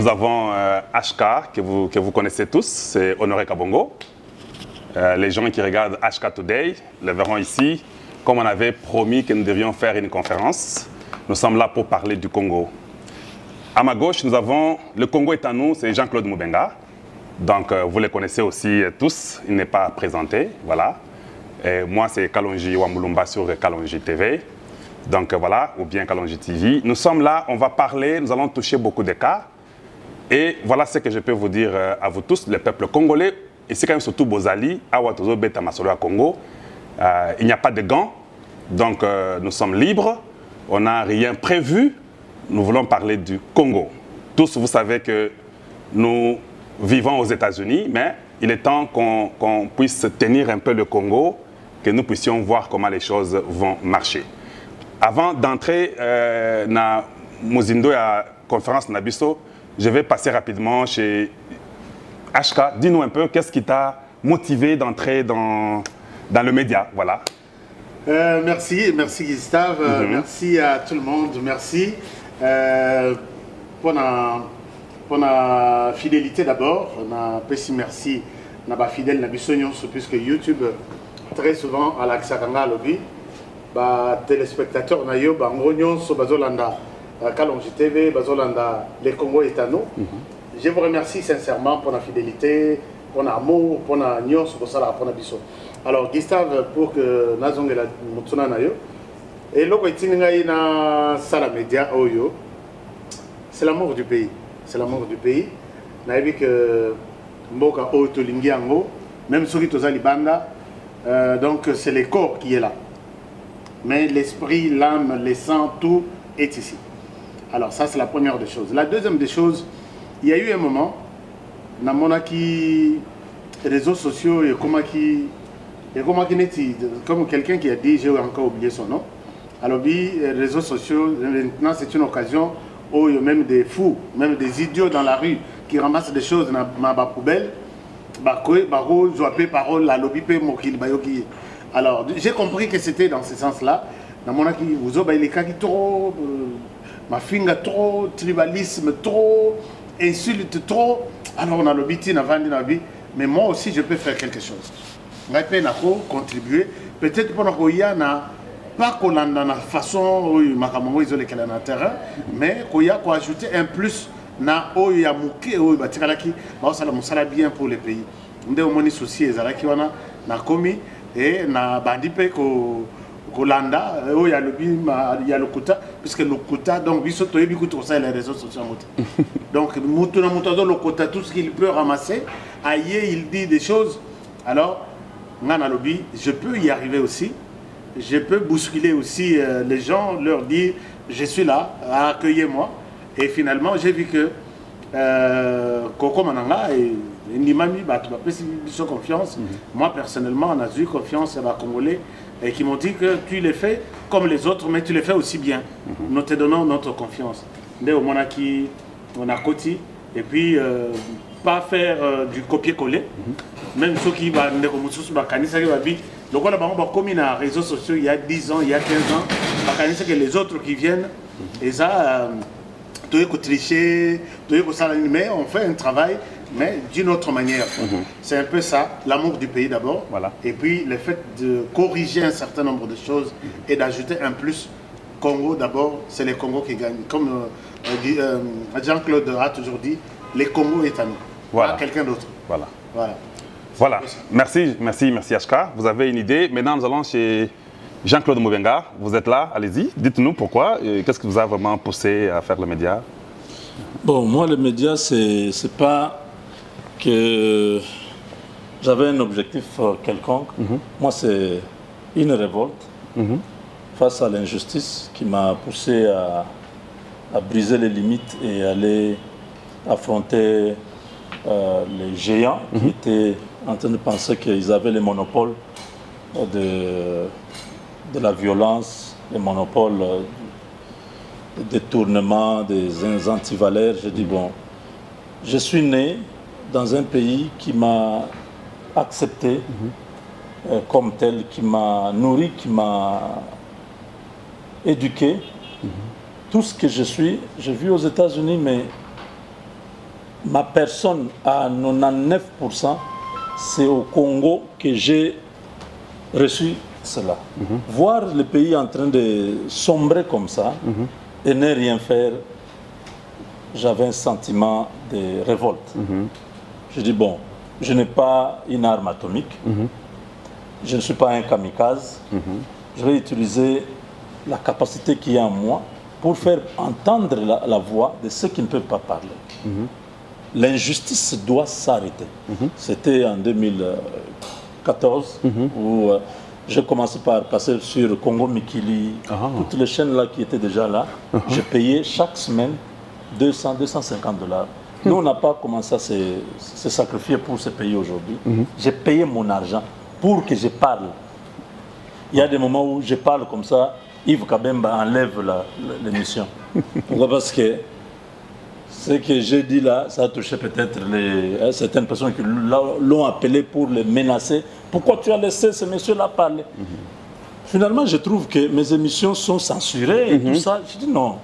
Nous avons HK, que vous connaissez tous, c'est Honoré Kabongo. Les gens qui regardent HK Today le verront ici. Comme on avait promis que nous devions faire une conférence, nous sommes là pour parler du Congo. À ma gauche, nous avons le Congo est à nous, c'est Jean-Claude Moubenga. Donc, vous le connaissez aussi tous, il n'est pas présenté, voilà. Et moi, c'est Kalonji Wamulumba sur Kalonji TV. Donc, voilà, ou bien Kalonji TV. Nous sommes là, on va parler, nous allons toucher beaucoup de cas. Et voilà ce que je peux vous dire à vous tous, le peuple congolais, et c'est quand même surtout Bozali, Awatozo Beta Masolo à Congo. Il n'y a pas de gants, donc nous sommes libres, on n'a rien prévu. Nous voulons parler du Congo. Tous, vous savez que nous vivons aux États-Unis, mais il est temps qu'on puisse tenir un peu le Congo, que nous puissions voir comment les choses vont marcher. Avant d'entrer dans la conférence Nabiso, je vais passer rapidement chez HK. Dis-nous un peu, qu'est-ce qui t'a motivé d'entrer dans le média, voilà. Merci Gustave, merci à tout le monde, merci pour la fidélité d'abord, on a merci à ma fidèle Nabissonion, puisque YouTube très souvent à l'accent lobby, téléspectateurs nayo bangonyon so bazolanda Kalonji TV, bazolanda les Congo est à nous. Je vous remercie sincèrement pour la fidélité, pour l'amour, pour la nion, pour ça pour la biso. Alors Gustave, pour que Nazong et la Moutsuna Nayo, et l'autre na sala média oyo, c'est l'amour du pays. C'est l'amour du pays. N'a vu que Mboka Oto Lingiango, même ceux qui sont Libanda, donc c'est le corps qui est là. Mais l'esprit, l'âme, le sang, tout est ici. Alors ça c'est la première des choses. La deuxième des choses, il y a eu un moment, dans mon réseaux sociaux, et comme quelqu'un qui a dit, j'ai encore oublié son nom, alors les réseaux sociaux, maintenant c'est une occasion où il y a même des fous, même des idiots dans la rue qui ramassent des choses dans ma poubelle, alors j'ai compris que c'était dans ce sens-là, dans mon avis, vous avez les cas qui trop, ma finga trop, tribalisme trop, insulte trop, alors on a le biti, mais moi aussi je peux faire quelque chose. Je peux contribuer, peut-être pour nous y a pas qu'on a la façon où Makamongo isolé qu'elle est dans le terrain, mais qu'on y a ajouter un plus na où il y a mouké où il va tirer qui ça bien pour les pays. On a des soucis ezalaki wana na komi et na bandipe ko landa où il y a le quota puisque le quota donc biso to yebi kuto ça les réseaux sociaux donc mutuna mutazo le quota tout ce qu'il peut ramasser ailleurs il dit des choses alors ngana lobby je peux y arriver aussi. Je peux bousculer aussi les gens, leur dire je suis là, accueillez-moi. Et finalement, j'ai vu que Koko Mananga et Nimami, tu as confiance. Moi, personnellement, on a eu confiance à la Congolais et qui m'ont dit que tu les fais comme les autres, mais tu les fais aussi bien. Nous te donnons notre confiance. On a Koti, et puis pas faire du copier-coller. Même ceux qui vont donc on a commis dans les réseaux sociaux il y a 10 ans, il y a 15 ans, que les autres qui viennent, et ça, tu es tricher, mais on fait un travail, mais d'une autre manière. C'est un peu ça, l'amour du pays d'abord, voilà. Et puis le fait de corriger un certain nombre de choses et d'ajouter un plus. Congo d'abord, c'est les Congo qui gagnent. Comme Jean-Claude a toujours dit, les Congo est à nous, voilà. Pas quelqu'un d'autre. Voilà. Voilà, merci HK. Vous avez une idée. Maintenant, nous allons chez Jean-Claude Moubenga. Vous êtes là, allez-y. Dites-nous pourquoi. Qu'est-ce qui vous a vraiment poussé à faire le média? Bon, moi, le média, c'est pas que j'avais un objectif quelconque. Moi, c'est une révolte face à l'injustice qui m'a poussé à briser les limites et aller affronter les géants qui étaient en train de penser qu'ils avaient le monopole de la violence, le monopole du détournement, des antivaleurs. Je dis, bon, je suis né dans un pays qui m'a accepté comme tel, qui m'a nourri, qui m'a éduqué. Tout ce que je suis, j'ai vu aux États-Unis, mais ma personne à 99%, c'est au Congo que j'ai reçu cela. Voir le pays en train de sombrer comme ça et ne rien faire, j'avais un sentiment de révolte. Je dis, bon, je n'ai pas une arme atomique, je ne suis pas un kamikaze, je vais utiliser la capacité qui est en moi pour faire entendre la voix de ceux qui ne peuvent pas parler. L'injustice doit s'arrêter. C'était en 2014 où j'ai commencé par passer sur Congo Mikili, toutes les chaînes là qui étaient déjà là. J'ai payé chaque semaine 200, 250 $. Nous, on n'a pas commencé à se sacrifier pour ce pays aujourd'hui. J'ai payé mon argent pour que je parle. Il y a des moments où je parle comme ça, Yves Kabemba enlève l'émission. Pourquoi? Parce que ce que j'ai dit là, ça a touché peut-être certaines personnes qui l'ont appelé pour le menacer. Pourquoi tu as laissé ce monsieur-là parler? Finalement, je trouve que mes émissions sont censurées et tout ça. Je dis non.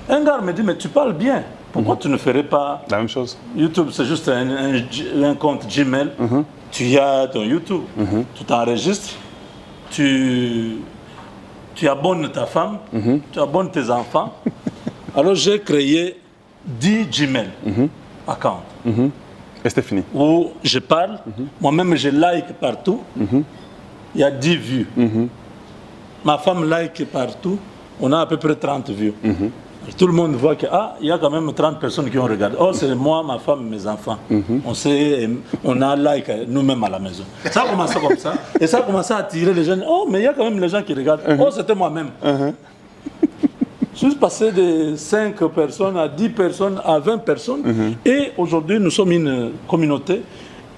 Un gars me dit, mais tu parles bien. Pourquoi tu ne ferais pas la même chose? YouTube, c'est juste un compte Gmail. Tu as ton YouTube, tu t'enregistres, tu abonnes ta femme, tu abonnes tes enfants. Alors j'ai créé 10 Gmail accounts. Et c'était fini. Où je parle, moi-même je like partout, il y a 10 vues. Ma femme like partout, on a à peu près 30 vues. Tout le monde voit qu'il y a quand même 30 personnes qui ont regardé. Oh, c'est moi, ma femme, mes enfants. On a like nous-mêmes à la maison. Ça a commencé comme ça. Et ça a commencé à attirer les jeunes. Oh, mais il y a quand même les gens qui regardent. Oh, c'était moi-même. Je suis passé de 5 personnes à 10 personnes à 20 personnes. Et aujourd'hui, nous sommes une communauté.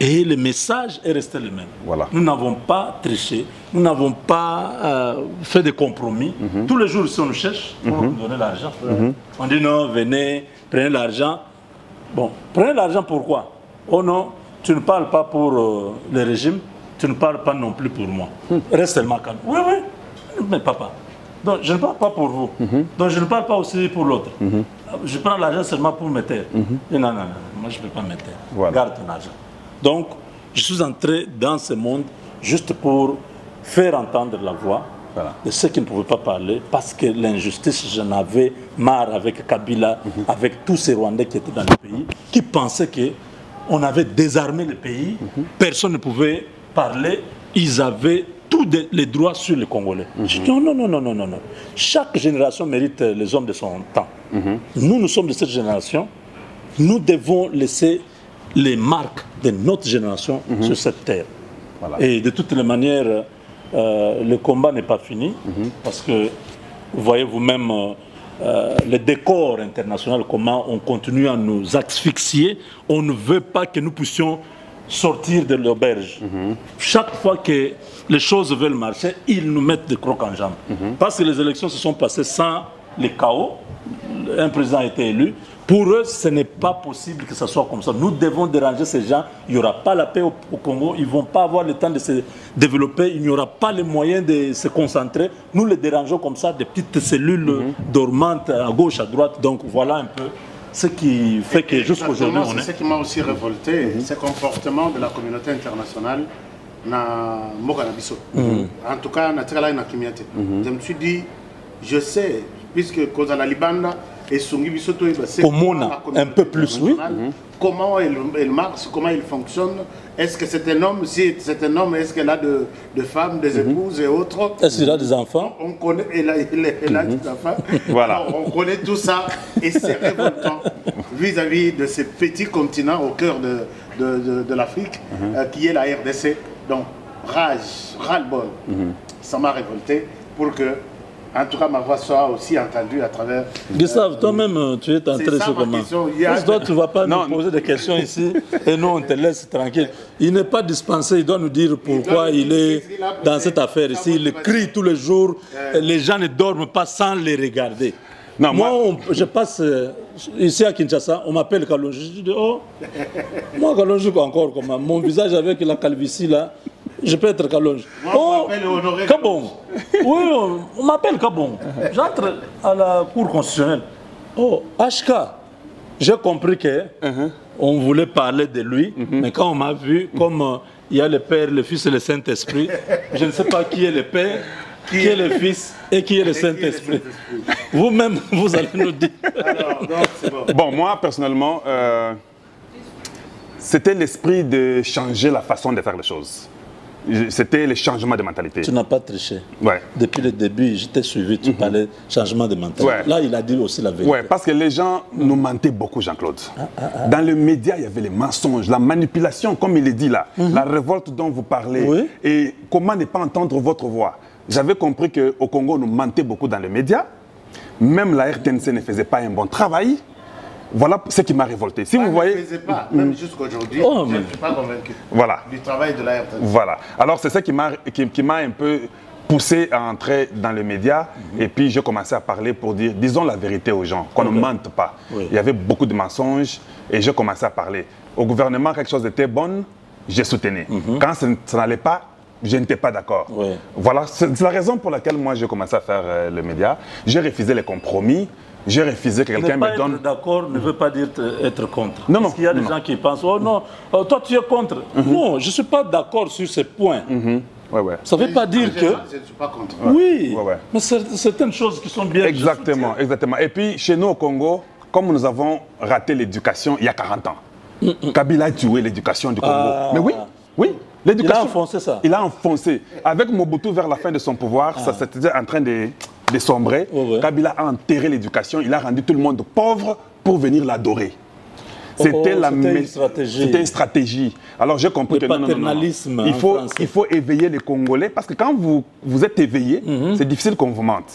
Et le message est resté le même. Voilà. Nous n'avons pas triché, nous n'avons pas fait de compromis. Tous les jours, si on nous cherche pour nous donner l'argent, on dit non, venez, prenez l'argent. Bon, prenez l'argent pourquoi? Oh non, tu ne parles pas pour le régime, tu ne parles pas non plus pour moi. Reste tellement calme. Oui, oui, mais papa. Donc je ne parle pas pour vous. Donc je ne parle pas aussi pour l'autre. Je prends l'argent seulement pour me taire. Non, non, non, moi je ne peux pas me taire. Voilà. Garde ton argent. Donc, je suis entré dans ce monde juste pour faire entendre la voix de ceux qui ne pouvaient pas parler, parce que l'injustice, j'en avais marre avec Kabila, avec tous ces Rwandais qui étaient dans le pays, qui pensaient qu'on avait désarmé le pays, personne ne pouvait parler, ils avaient tous les droits sur les Congolais. Je dis non, non, non, non, non, non. Chaque génération mérite les hommes de son temps. Nous sommes de cette génération, nous devons laisser les marques de notre génération sur cette terre. Voilà. Et de toutes les manières, le combat n'est pas fini, parce que vous voyez vous-même le décor international, comment on continue à nous asphyxier. On ne veut pas que nous puissions sortir de l'auberge. Chaque fois que les choses veulent marcher, ils nous mettent des crocs en jambes. Parce que les élections se sont passées sans le chaos, un président a été élu. Pour eux, ce n'est pas possible que ce soit comme ça. Nous devons déranger ces gens. Il n'y aura pas la paix au Congo. Ils ne vont pas avoir le temps de se développer. Il n'y aura pas les moyens de se concentrer. Nous les dérangeons comme ça, des petites cellules dormantes à gauche, à droite. Donc voilà un peu ce qui fait que jusqu'aujourd'hui, on est... C'est ce qui m'a aussi révolté, ce comportement de la communauté internationale na Mokanabiso. En tout cas, je me suis dit, je sais, puisque cause à la Libanda, et Songi Bisoto, c'est un peu plus, oui. Comment elle marche, comment elle fonctionne. Est-ce que c'est un homme? Si c'est un homme, est-ce qu'elle a de femmes, des épouses et autres? Est-ce qu'il a des enfants? On connaît, elle a des enfants. Voilà. On connaît tout ça et c'est révoltant vis-à-vis de ce petit continent au cœur de l'Afrique qui est la RDC. Donc, rage, ras-le-bol. Ça m'a révolté pour que, en tout cas, ma voix soit aussi entendue à travers... Gustave, toi-même, tu es entré sur comment? Toi, tu ne vas pas nous poser des questions ici et nous, on te laisse tranquille. Il n'est pas dispensé, il doit nous dire pourquoi il est dans cette affaire ici. Il crie tous les jours, les gens ne dorment pas sans les regarder. Non, moi, je passe ici à Kinshasa, on m'appelle Kalonji. Je dis, oh, moi, Kalonji, encore, comment? Mon visage avec la calvitie là. Je peux être Kalonji. Oh, Kabon. Oui, on m'appelle Kabon. J'entre à la Cour constitutionnelle. Oh, HK. j'ai compris que on voulait parler de lui, mais quand on m'a vu, comme il y a le Père, le Fils et le Saint-Esprit, je ne sais pas qui est le Père, qui est le Fils et qui est le Saint-Esprit. Vous-même, vous allez nous dire. Alors, donc, c'est bon. Bon, moi, personnellement, c'était l'esprit de changer la façon de faire les choses. C'était le changement de mentalité. Tu n'as pas triché. Ouais. Depuis le début, je t'ai suivi, tu parlais changement de mentalité. Ouais. Là, il a dit aussi la vérité. Ouais, parce que les gens nous mentaient beaucoup, Jean-Claude. Dans les médias, il y avait les mensonges, la manipulation, comme il est dit là, la révolte dont vous parlez, Oui. et comment ne pas entendre votre voix. J'avais compris qu'au Congo, on nous mentait beaucoup dans les médias. Même la RTNC ne faisait pas un bon travail. Voilà ce qui m'a révolté. Si vous voyez... Ne faisait pas, même jusqu'aujourd'hui, Oh, je mais- ne suis pas convaincu Voilà. du travail de la RTNC. Voilà. Alors, c'est ça qui m'a un peu poussé à entrer dans les médias. Et puis, j'ai commencé à parler pour dire, disons la vérité aux gens, qu'on ne mente pas. Oui. Il y avait beaucoup de mensonges et j'ai commencé à parler. Au gouvernement, quelque chose était bon, j'ai soutenu. Quand ça n'allait pas, je n'étais pas d'accord. Oui. Voilà, c'est la raison pour laquelle moi, j'ai commencé à faire le média. J'ai refusé les compromis. J'ai refusé que quelqu'un Ne pas me donne... être d'accord ne veut pas dire être contre. Non, non, Parce qu'il y a des non. gens qui pensent, oh non, toi tu es contre. Non, je ne suis pas d'accord sur ces points. Ouais, ouais. Ça ne veut pas dire que... Je ne suis pas contre. Oui, Ouais, ouais. mais certaines choses qui sont bien... Exactement, exactement. Et puis, chez nous au Congo, comme nous avons raté l'éducation il y a 40 ans, Kabila a tué l'éducation du Congo. Ah. Mais oui, oui. L'éducation, Il a enfoncé ça. Il a enfoncé. Avec Mobutu, vers la fin de son pouvoir, ça c'était en train de sombrer. Ouais, ouais. Kabila a enterré l'éducation. Il a rendu tout le monde pauvre pour venir l'adorer. C'était une stratégie. C'était une stratégie. Alors j'ai compris Le que non, non, non, non. paternalisme Il en faut, français. il faut éveiller les Congolais parce que quand vous êtes éveillé, c'est difficile qu'on vous mente.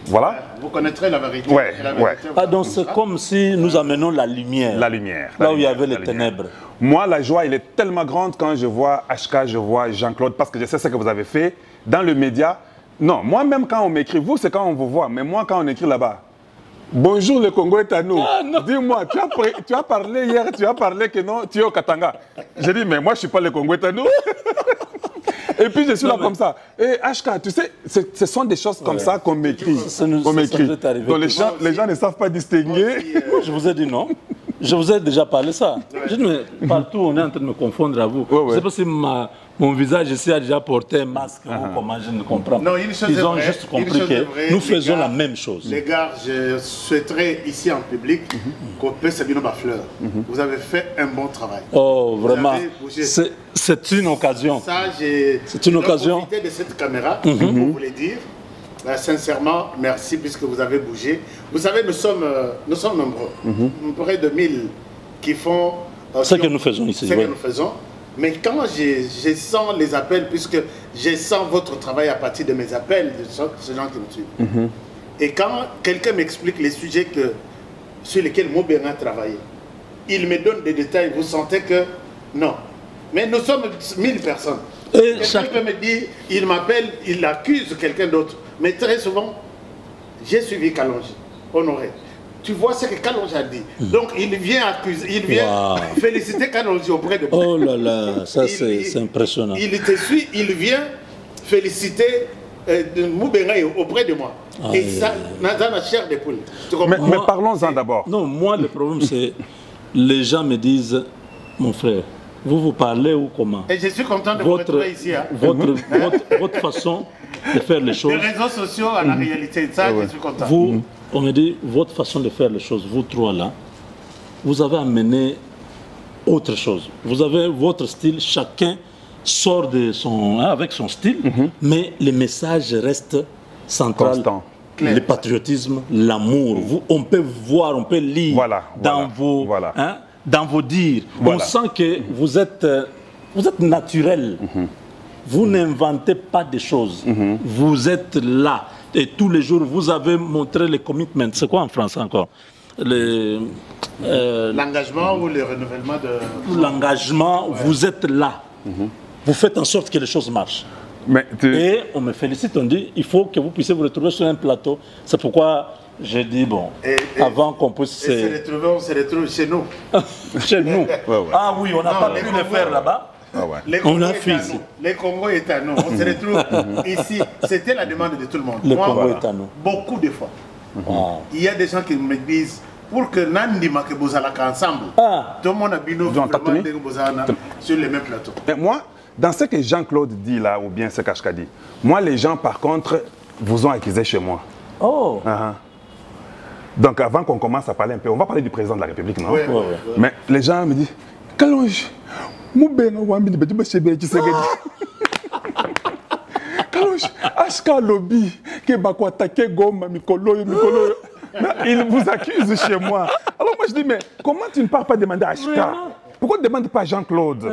Voilà. Vous connaîtrez la vérité. Ouais, Et la ouais. vérité vous Ah, donc c'est accomplira. comme si nous amenons la lumière. La lumière. Là la où il y lumière, avait la les lumière. ténèbres. Moi, la joie, elle est tellement grande quand je vois HK, je vois Jean-Claude, parce que je sais ce que vous avez fait dans le média. Non, moi-même, quand on m'écrit, vous, c'est quand on vous voit, mais moi, quand on écrit là-bas, bonjour, le Congo est à nous. Dis-moi, tu as parlé hier, tu as parlé que non, tu es au Katanga. J'ai dit, mais moi, je ne suis pas le Congo est à nous. Et puis, je suis là comme ça. Et HK, tu sais, ce sont des choses comme ça qu'on m'écrit. Ça nous On m'écrit. est arrivé. Donc, les gens ne savent pas distinguer. Je vous ai dit non. Je vous ai déjà parlé ça. Je dis, mais partout, on est en train de me confondre à vous. Ouais, ouais. Je ne sais pas si mon visage ici a déjà porté un masque ou comment, je ne comprends pas. Non, une chose Ils est ont vraie, juste une compris chose que est vraie, nous les faisons gars, la même chose. Les gars, je souhaiterais ici en public qu'on puisse Sabino Bafleur. Vous avez fait un bon travail. Oh, vraiment, avez bougé. c'est une occasion. Ça, j'ai C'est une occasion. profité de cette caméra pour vous le dire. Sincèrement, merci puisque vous avez bougé. Vous savez, nous sommes nombreux. Près de 1000 qui font Ce que nous faisons ici. ce oui. que nous faisons. Mais quand je sens les appels, puisque je sens votre travail à partir de mes appels, de ces gens qui me suivent. Et quand quelqu'un m'explique les sujets sur lesquels Maubert a travaillé, il me donne des détails, vous sentez que non. Mais nous sommes 1000 personnes. Et Quelqu'un chaque- peut me dire, il m'appelle, il accuse quelqu'un d'autre. Mais très souvent, j'ai suivi Kalonji, Honoré. Tu vois ce que Kalonji a dit. Donc il vient accuser, il vient Wow. féliciter Kalonji auprès de moi. Oh là là, ça Il- c'est impressionnant. Il te suit, il vient féliciter Moubenga auprès de moi. Ah, Et ça, dans la chair des poules. Tu comprends? Mais parlons-en d'abord. Non, moi, le problème, c'est les gens me disent, mon frère, vous parlez ou comment? Et je suis content de vous Votre, retrouver ici. Hein. votre façon de faire les Des choses. réseaux sociaux à la réalité, ça, je suis content. Vous, on me dit, votre façon de faire les choses, vous trois là, vous avez amené autre chose. Vous avez votre style, chacun sort de avec son style, mais le message reste central. Constant. Le patriotisme, l'amour. On peut voir, on peut lire Voilà, dans, voilà, voilà. Dans vos dires. Voilà. On sent que vous êtes naturel. Vous n'inventez pas des choses. Vous êtes là. Et tous les jours, vous avez montré les commitments. C'est quoi en français encore? L'engagement ou le renouvellement de... L'engagement, vous êtes là. Vous faites en sorte que les choses marchent. Mais Et on me félicite, on dit, il faut que vous puissiez vous retrouver sur un plateau. C'est pourquoi j'ai dit, bon, avant qu'on puisse... Et on se retrouve chez nous. Chez nous. ouais. Ah oui, on n'a pas les pu le Congolais. faire là-bas. Ah ouais. Les On Congo a est fait à ici. nous. Les Congo est à nous. On se retrouve ici. C'était la demande de tout le monde. Le Moi, Congo voilà, est à nous. beaucoup de fois. Ah. Il y a des gens qui me disent, pour que Nandi Make Bozalaka ensemble. Tout le monde a bino sur les mêmes plateaux. Mais moi, dans ce que Jean-Claude dit là, ou bien ce qu'Ashka dit, moi, les gens, par contre, vous ont accusé chez moi. Oh. Donc, avant qu'on commence à parler un peu, on va parler du président de la République, non? Ouais. Mais les gens me disent, Kalonji, Moubena Wambi, Kalonji, Ashka Lobby, Kebako attaqué Goma, Mikolo. Il vous accuse chez moi. Alors moi je dis, mais comment tu ne pars pas demander à Ashka? Pourquoi tu ne demandes pas à Jean-Claude?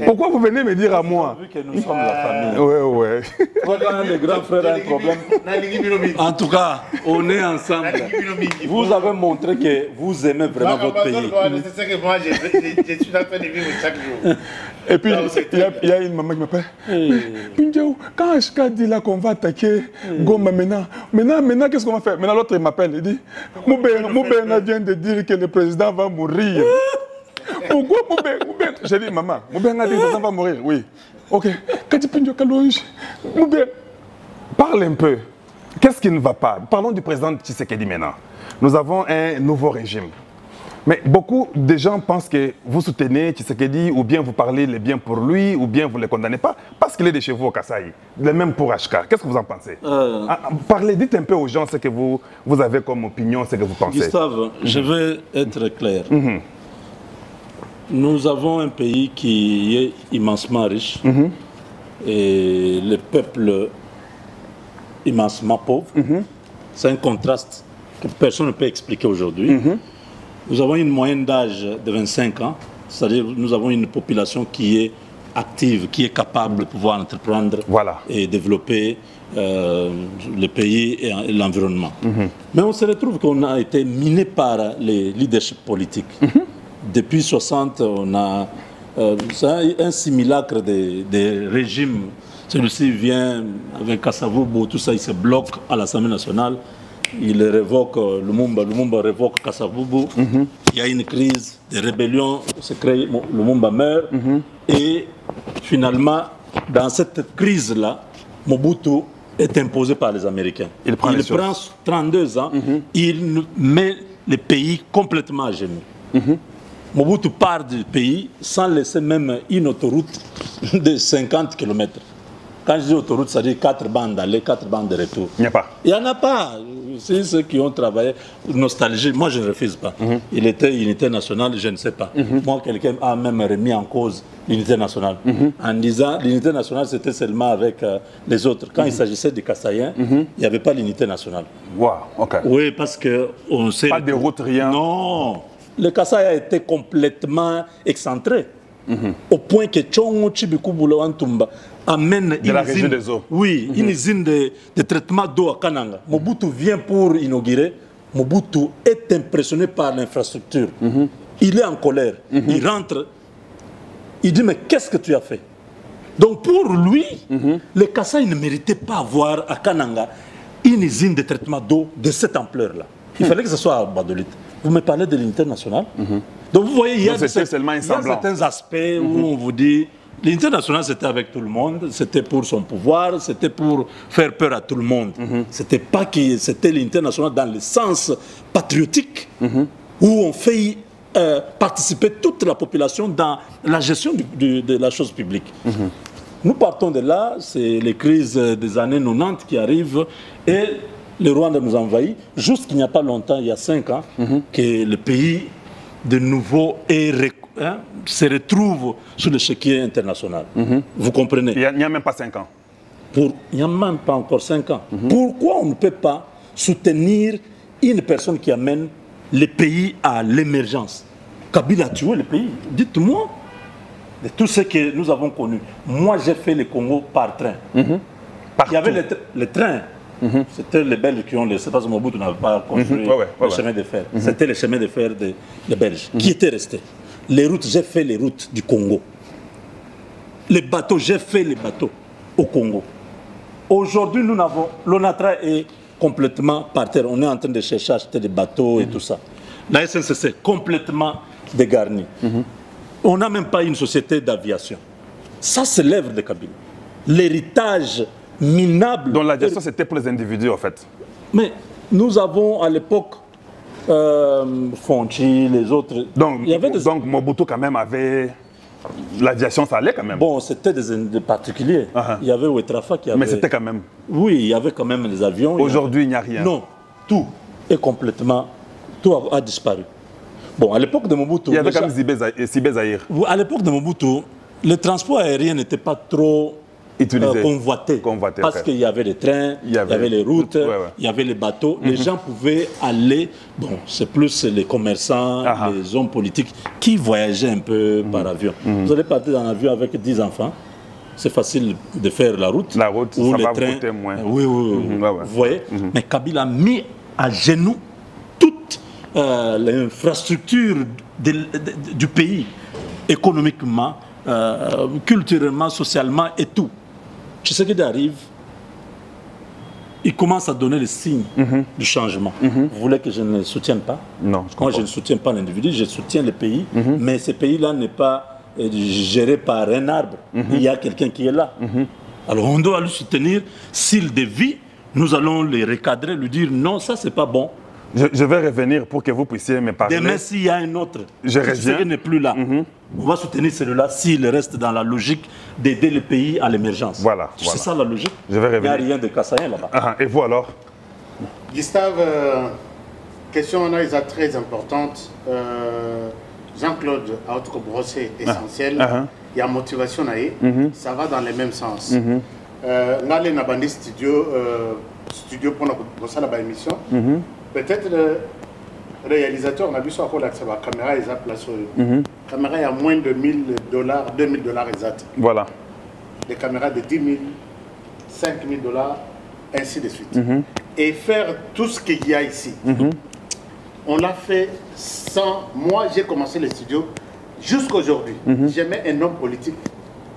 Pourquoi vous venez me dire à moi? Vu que nous sommes la famille. Ouais. Quand les grands frères ont un problème. En tout cas, on est ensemble. Vous avez montré que vous aimez vraiment votre pays. C'est ce que moi je suis en train de vivre chaque jour. Et puis, il y a une maman qui m'appelle. Quand Ashka dit là qu'on va attaquer Goma maintenant, qu'est-ce qu'on va faire? Maintenant, l'autre, il m'appelle, il dit, Moubena vient de dire que le président va mourir. Pourquoi Moubena? J'ai dit, maman, Moubena dit que le président va mourir. Oui. Ok. Moubena, parle un peu. Qu'est-ce qui ne va pas? Parlons du président Tshisekedi maintenant. Nous avons un nouveau régime. Mais beaucoup de gens pensent que vous soutenez Tshisekedi ou bien vous parlez les biens pour lui ou bien vous ne le condamnez pas parce qu'il est de chez vous au Kasaï. Le même pour Ashka. Qu'est-ce que vous en pensez? Parlez, dites un peu aux gens ce que vous avez comme opinion, ce que vous pensez. Gustave, je vais être clair. Nous avons un pays qui est immensement riche et le peuple immensement pauvre. C'est un contraste que personne ne peut expliquer aujourd'hui. Nous avons une moyenne d'âge de 25 ans, c'est-à-dire nous avons une population qui est active, qui est capable de pouvoir entreprendre et développer le pays et l'environnement. Mais on se retrouve qu'on a été miné par les leaderships politiques. Depuis 60, on a un simulacre des régimes. Celui-ci vient avec Kasavubu, tout ça, il se bloque à l'Assemblée nationale. Il révoque Lumumba révoque Kasavubu. Il y a une crise de rébellion, se crée, Lumumba meurt. Et finalement, dans cette crise-là, Mobutu est imposé par les Américains. Il prend 32 ans, il met le pays complètement à genoux. Mobutu part du pays sans laisser même une autoroute de 50 km. Quand je dis autoroute, ça dit 4 bandes d'aller, 4 bandes de retour. Il n'y a pas. Il n'y en a pas. C'est ceux qui ont travaillé. Nostalgie, moi je ne refuse pas. Il était unité nationale, je ne sais pas. Moi, quelqu'un a même remis en cause l'unité nationale. En disant l'unité nationale, c'était seulement avec les autres. Quand il s'agissait des Kassaïens, il n'y avait pas l'unité nationale. Wow, ok. Oui, parce qu'on sait. Pas de route, rien. Non. Le Kasaï a été complètement excentré. Au point que Tchongo Chibikouboulo Antumba amène de la région des eaux. Oui, une usine de traitement d'eau à Kananga. Mobutu vient pour inaugurer. Mobutu est impressionné par l'infrastructure. Il est en colère. Il rentre. Il dit, mais qu'est-ce que tu as fait? Donc pour lui, le Kasaï ne méritait pas avoir à Kananga une usine de traitement d'eau de cette ampleur-là. Il fallait que ce soit à Badolit. Vous me parlez de l'unité nationale. Donc vous voyez, il y a certains aspects où on vous dit l'unité nationale c'était avec tout le monde, c'était pour son pouvoir, c'était pour faire peur à tout le monde. C'était pas que c'était l'unité nationale dans le sens patriotique où on fait participer toute la population dans la gestion de la chose publique. Nous partons de là, c'est les crises des années 90 qui arrivent et le Rwanda nous envahit, juste qu'il n'y a pas longtemps, il y a 5 ans, que le pays de nouveau se retrouve sur le chéquier international. Vous comprenez? Il n'y a même pas 5 ans. Il n'y a même pas encore 5 ans. Pourquoi on ne peut pas soutenir une personne qui amène le pays à l'émergence? Kabila a tué le pays. Dites-moi, de tout ce que nous avons connu. Moi, j'ai fait le Congo par train. Il y avait le train. C'était les Belges qui ont laissé, parce que Mobutu n'avait pas construit le chemin de fer. C'était le chemin de fer des Belges qui étaient restés. Les routes, j'ai fait les routes du Congo. Les bateaux, j'ai fait les bateaux au Congo. Aujourd'hui, nous n'avons... L'ONATRA est complètement par terre. On est en train de chercher à acheter des bateaux et tout ça. La SNCC est complètement dégarnie. On n'a même pas une société d'aviation. Ça, c'est l'œuvre de Kabila. L'héritage minable. Donc la gestion, c'était pour les individus, en fait. Mais nous avons à l'époque Fonchi, les autres. Donc, il y avait donc Mobutu quand même avait... L'aviation, ça allait quand même. Bon, c'était des particuliers. Il y avait Ouetrafa qui avait... Mais c'était quand même... Oui, il y avait quand même des avions. Aujourd'hui, il n'y a rien. Non, tout est complètement... Tout a disparu. Bon, à l'époque de Mobutu... Il y avait quand même Sibé Zahir. À l'époque de Mobutu, le transport aérien n'était pas trop convoité. Parce qu'il y avait les trains, il y avait les routes, il y avait les bateaux. Les gens pouvaient aller... Bon, c'est plus les commerçants, les hommes politiques qui voyageaient un peu par avion. Vous allez partir en avion avec 10 enfants. C'est facile de faire la route. La route, ou ça les va trains. coûter moins. Oui. Vous voyez. Mais Kabila a mis à genoux toute l'infrastructure du pays, économiquement, culturellement, socialement et tout. Tshisekedi arrive, il commence à donner les signes du changement. Vous voulez que je ne le soutienne pas? Non, moi je ne soutiens pas l'individu, je soutiens le pays, mais ce pays-là n'est pas géré par un arbre. Il y a quelqu'un qui est là. Alors on doit le soutenir. S'il dévie, nous allons le recadrer, lui dire non, ça c'est pas bon. Je vais revenir pour que vous puissiez me parler. Demain, s'il y a un autre, qui n'est plus là, on va soutenir celui-là s'il reste dans la logique d'aider le pays à l'émergence. Voilà. C'est ça la logique. Je vais revenir. Il n'y a rien de Kassaïen là-bas. Et vous alors? Gustave, question très importante. Jean-Claude a autre brossé essentiel. Il y a motivation, ça va dans le même sens. Nale Nabandi studio pour la émission. Peut-être le réalisateur n'a vu ça pour la caméra et place. La caméra est à moins de $1000, $2000 exact. Voilà. Des caméras de 10 000, 5 000 $, ainsi de suite. Et faire tout ce qu'il y a ici. On l'a fait sans... Moi, j'ai commencé le studio jusqu'à aujourd'hui. J'aimais un homme politique.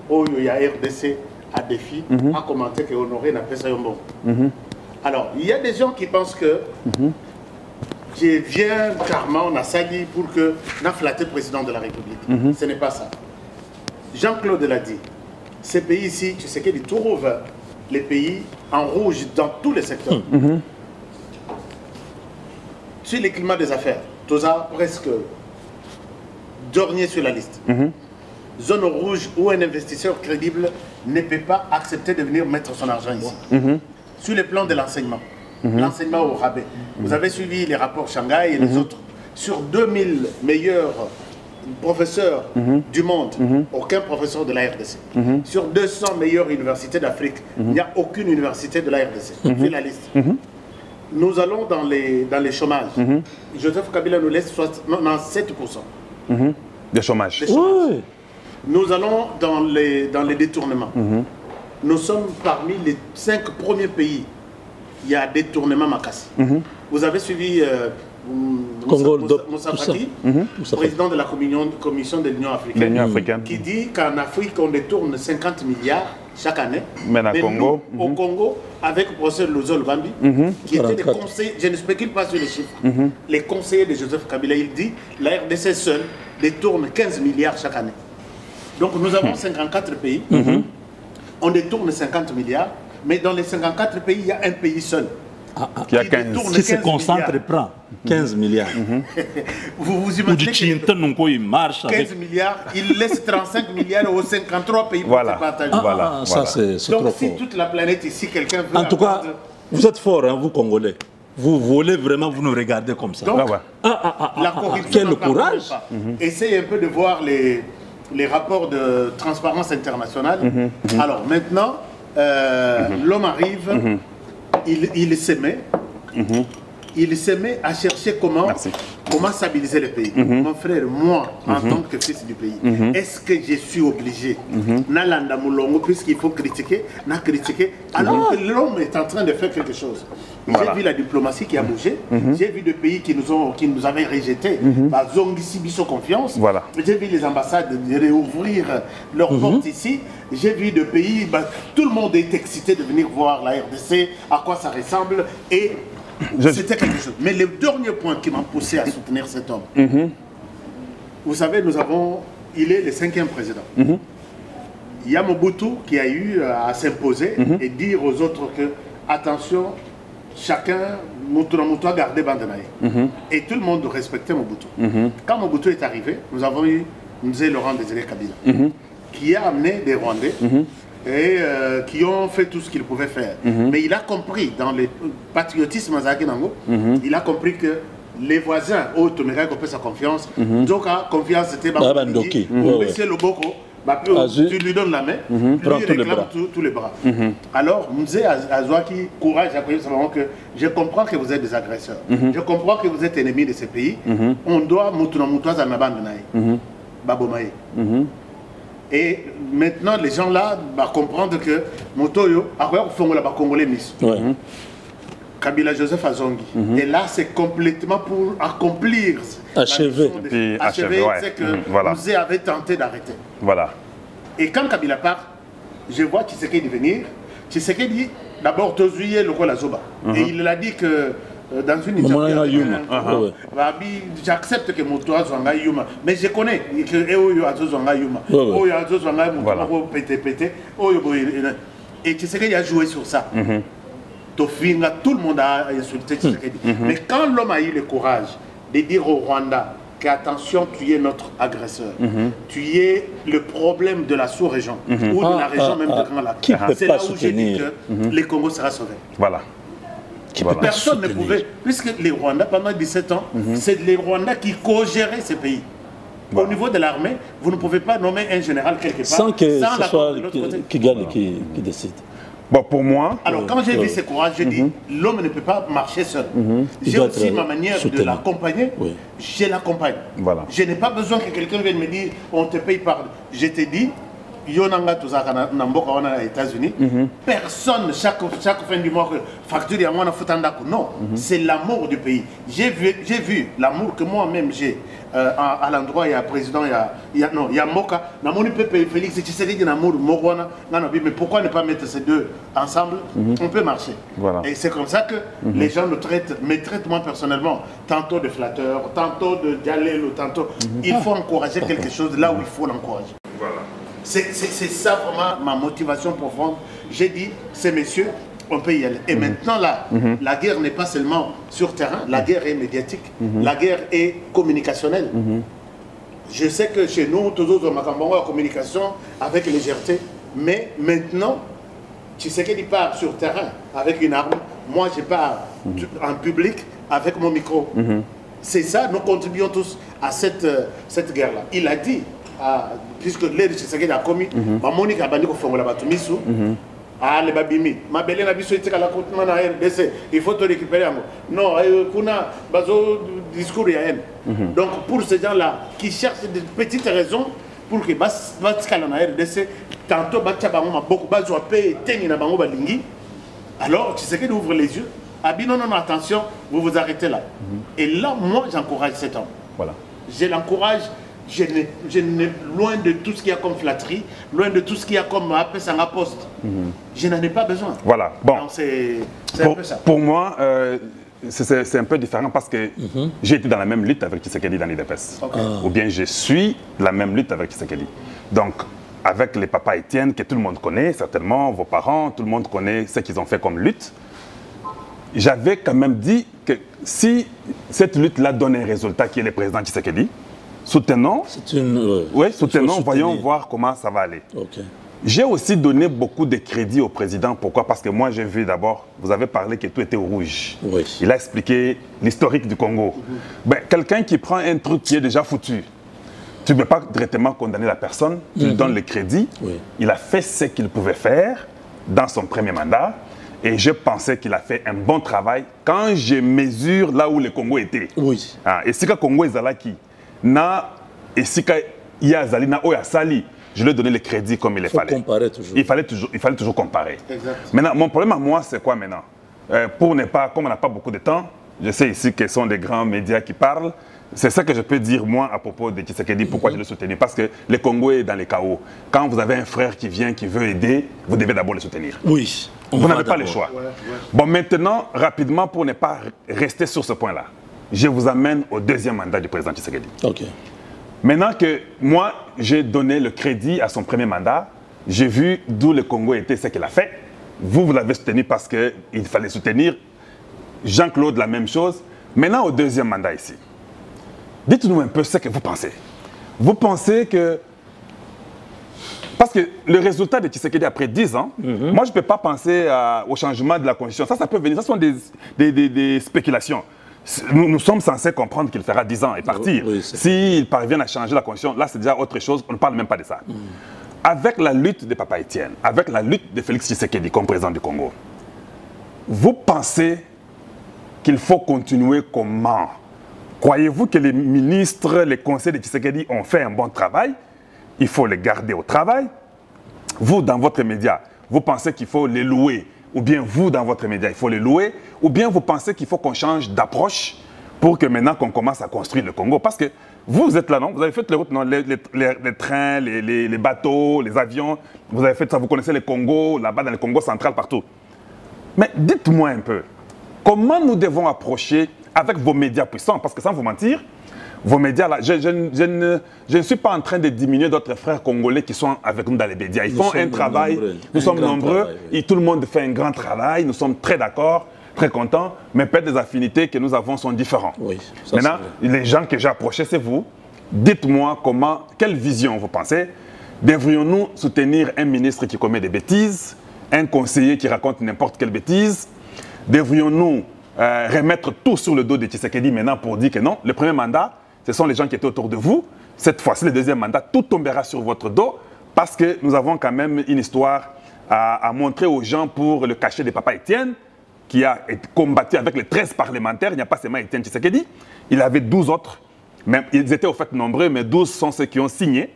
Oh, il y a RDC à défi, à commenter que Honoré n'a pas ça bon. Alors, il y a des gens qui pensent que je viens carrément en Assali pour que n'a flatté le président de la République. Ce n'est pas ça. Jean-Claude l'a dit. Ces pays ici, tu sais qu'ils trouvent les pays en rouge dans tous les secteurs. Sur le climat des affaires, tout ça presque dernier sur la liste. Zone rouge où un investisseur crédible ne peut pas accepter de venir mettre son argent ici. Sur le plan de l'enseignement, l'enseignement au rabais. Vous avez suivi les rapports Shanghai et les autres. Sur 2000 meilleurs professeurs du monde, aucun professeur de la RDC. Sur 200 meilleures universités d'Afrique, il n'y a aucune université de la RDC. C'est la liste. Nous allons dans les chômages. Joseph Kabila nous laisse 7%. De chômage. Oui. Nous allons dans les détournements. Nous sommes parmi les 5 premiers pays. Il y a détournement Makassi. Vous avez suivi Moussa Faki, président de la commission de l'Union africaine, qui dit qu'en Afrique, on détourne 50 milliards chaque année. Mais Congo, au Congo, avec le professeur Lozo Lubambi, qui était des conseillers, je ne spécule pas sur les chiffres, les conseillers de Joseph Kabila, il dit la RDC seule détourne 15 milliards chaque année. Donc nous avons 54 pays, on détourne 50 milliards, mais dans les 54 pays, il y a un pays seul. Qui a 15. Qui se concentre et prend 15 milliards. Vous imaginez que il marche 15 milliards, il laisse 35 milliards aux 53 pays pour se partager. Ça, c'est trop fort. Donc si toute la planète ici, quelqu'un veut... En tout cas, vous êtes forts, hein, vous Congolais. Vous voulez vraiment, vous nous regardez comme ça. Donc, la corruption... Quel courage. Essayez un peu de voir les rapports de Transparence Internationale. Alors maintenant, l'homme arrive... Il s'aimait. Il s'aimait à chercher comment stabiliser le pays. Mon frère, moi, en tant que fils du pays, est-ce que je suis obligé, puisqu'il faut critiquer, alors que l'homme est en train de faire quelque chose. J'ai vu la diplomatie qui a bougé, j'ai vu des pays qui nous avaient rejetés, confiance. J'ai vu les ambassades réouvrir leurs portes ici. J'ai vu des pays, tout le monde est excité de venir voir la RDC, à quoi ça ressemble, et c'était quelque chose. Mais le dernier point qui m'a poussé à soutenir cet homme, vous savez, il est le 5e président. Il y a Mobutu qui a eu à s'imposer et dire aux autres que, attention, chacun Mobutu a gardé Bandanaï. Et tout le monde respectait Mobutu. Quand Mobutu est arrivé, nous avons eu Laurent Désiré Kabila, qui a amené des Rwandais et qui ont fait tout ce qu'ils pouvaient faire. Mais il a compris, dans le patriotisme il a compris que les voisins, tu peut sa confiance, donc confiance c'était monsieur Loboko, tu lui donnes la main, lui réclame tous les bras. Alors, Mzé Azouaki, courage, que je comprends que vous êtes des agresseurs, je comprends que vous êtes ennemis de ce pays, on doit Babomaye. Et maintenant, les gens là vont comprendre que Motoyo, après, on va Congolais Miss. Kabila Joseph Azongi. Et là, c'est complètement pour accomplir. Achever. C'est que Mzé avait tenté d'arrêter. Voilà. Et quand Kabila part, je vois Tshisekedi venir. Tshisekedi, d'abord, Tozuye le roi Lazoba. Et il a dit que dans une interview, j'accepte que Moto Azwanga Yuma, mais je connais que Eoyo Azwanga Yuma, Oyo Azwanga Moto pété, et Tshisekedi a joué sur ça. Tofinga, tout le monde a insulté Tshisekedi. Mais quand l'homme a eu le courage de dire au Rwanda qu'attention, tu es notre agresseur, tu es le problème de la sous-région ou de la région même de Grand Lac, c'est là où j'ai dit que le Congo sera sauvé. Voilà. Personne ne pouvait, puisque les Rwandais, pendant 17 ans, c'est les Rwandais qui co-géraient ces pays. Au niveau de l'armée, vous ne pouvez pas nommer un général quelque part sans que ce soit Kigali qui décide. Bon, pour moi... Alors, quand j'ai vu ce courage, j'ai dit, l'homme ne peut pas marcher seul. J'ai aussi ma manière de l'accompagner. Je l'accompagne. Voilà. Je n'ai pas besoin que quelqu'un vienne me dire, on te paye par... Je te dis, Yonanga Tuzaka Namboka aux États-Unis, personne, chaque fin du mois, facture à moi, non, c'est l'amour du pays. J'ai vu l'amour que moi-même j'ai à l'endroit, il y a président, il y a Moka, Namoni Pepe Félix, Tshisekedi Namour, Morwana, mais pourquoi ne pas mettre ces deux ensemble? On peut marcher. Voilà. Et c'est comme ça que les gens me traitent moi personnellement, tantôt de flatteur, tantôt de dialèle, tantôt. Il faut encourager quelque chose là où il faut l'encourager. Voilà. C'est ça vraiment ma motivation profonde. J'ai dit, ces messieurs, on peut y aller. Et maintenant là, la guerre n'est pas seulement sur terrain, la guerre est médiatique, la guerre est communicationnelle. Je sais que chez nous, tous les en communication avec légèreté, mais maintenant, tu sais qu'il part sur terrain avec une arme, moi je pars en public avec mon micro. C'est ça, nous contribuons tous à cette guerre-là. Il a dit, puisque l'aide de Tshisekedi a commis, Monique a banni au Batumisu, les babimi, ma belle n'a biso été à la côte de RDC, il faut te récupérer. Non, kuna bazo discours ya haine. Donc pour ces gens-là qui cherchent des petites raisons pour que Batikala na RDC, tantôt Batchabango ma beaucoup bazo paye tengi na bango balingi, alors Tshisekedi ouvre les yeux. Ah bien non, attention, vous vous arrêtez là. Et là, moi j'encourage cet homme. Voilà. Je l'encourage. Je n'ai loin de tout ce qu'il y a comme flatterie, loin de tout ce qu'il y a comme appel sans poste. Je n'en ai pas besoin. Voilà. Bon. C'est un peu ça. Pour moi, c'est un peu différent parce que j'ai été dans la même lutte avec Tshisekedi dans l'IDPS. Ou bien je suis la même lutte avec Tshisekedi. Donc, avec les papas Étienne, que tout le monde connaît, certainement, vos parents, tout le monde connaît ce qu'ils ont fait comme lutte. J'avais quand même dit que si cette lutte-là donne un résultat qui est le président Tshisekedi, soutenons, soutenons, voyons voir comment ça va aller. J'ai aussi donné beaucoup de crédit au président. Pourquoi? Parce que moi, j'ai vu d'abord, vous avez parlé que tout était au rouge. Il a expliqué l'historique du Congo. Ben, quelqu'un qui prend un truc qui est déjà foutu, tu ne peux pas directement condamner la personne, tu lui donnes le crédit. Il a fait ce qu'il pouvait faire dans son premier mandat. Et je pensais qu'il a fait un bon travail quand je mesure là où le Congo était. Et si le Congo est là qui na et si il y a Zalina ou Sali, je lui ai donné le crédit comme il fallait. Il fallait toujours comparer. Maintenant, mon problème à moi, c'est quoi maintenant? Pour ne pas, comme on n'a pas beaucoup de temps, je sais ici que ce sont des grands médias qui parlent. C'est ça que je peux dire moi à propos de Tshisekedi, pourquoi je le soutenais. Parce que le Congo est dans les chaos. Quand vous avez un frère qui vient, qui veut aider, vous devez d'abord le soutenir. Vous n'avez pas le choix. Bon, maintenant, rapidement, pour ne pas rester sur ce point-là, je vous amène au deuxième mandat du président Tshisekedi. Maintenant que moi, j'ai donné le crédit à son premier mandat, j'ai vu d'où le Congo était, ce qu'il a fait. Vous l'avez soutenu parce qu'il fallait soutenir Jean-Claude, la même chose. Maintenant, au deuxième mandat ici. Dites-nous un peu ce que vous pensez. Vous pensez que... Parce que le résultat de Tshisekedi après 10 ans, moi, je ne peux pas penser au changement de la Constitution. Ça peut venir. Ça sont des spéculations. Nous sommes censés comprendre qu'il fera 10 ans et partir. Oui, s'il parvient à changer la Constitution, là, c'est déjà autre chose. On ne parle même pas de ça. Avec la lutte de Papa Etienne, avec la lutte de Félix Tshisekedi comme président du Congo, vous pensez qu'il faut continuer comment? Croyez-vous que les ministres, les conseils de Tshisekedi ont fait un bon travail? Il faut les garder au travail. Vous, dans votre média, vous pensez qu'il faut les louer? Ou bien vous, dans votre média, il faut les louer? Ou bien vous pensez qu'il faut qu'on change d'approche pour que maintenant qu'on commence à construire le Congo? Parce que vous êtes là, non? Vous avez fait les routes, non? Les trains, les bateaux, les avions. Vous avez fait ça, vous connaissez le Congo, là-bas dans le Congo central, partout. Mais dites-moi un peu, comment nous devons approcher avec vos médias puissants? Parce que sans vous mentir, vos médias, là, je ne suis pas en train de diminuer d'autres frères congolais qui sont avec nous dans les médias. Ils font un travail, nous sommes nombreux, et tout le monde fait un grand travail, nous sommes très d'accord, très contents, mais peut-être les affinités que nous avons sont différentes. Oui, maintenant, les gens que j'ai approchés, c'est vous. Dites-moi quelle vision vous pensez? Devrions-nous soutenir un ministre qui commet des bêtises, un conseiller qui raconte n'importe quelle bêtise? Devrions-nous remettre tout sur le dos de Tshisekedi maintenant pour dire que non, le premier mandat, ce sont les gens qui étaient autour de vous. Cette fois-ci, le deuxième mandat, tout tombera sur votre dos parce que nous avons quand même une histoire à montrer aux gens pour le cachet de Papa Etienne qui a combattu avec les 13 parlementaires. Il n'y a pas seulement Etienne Tshisekedi, il avait 12 autres. Même, ils étaient au fait nombreux, mais 12 sont ceux qui ont signé.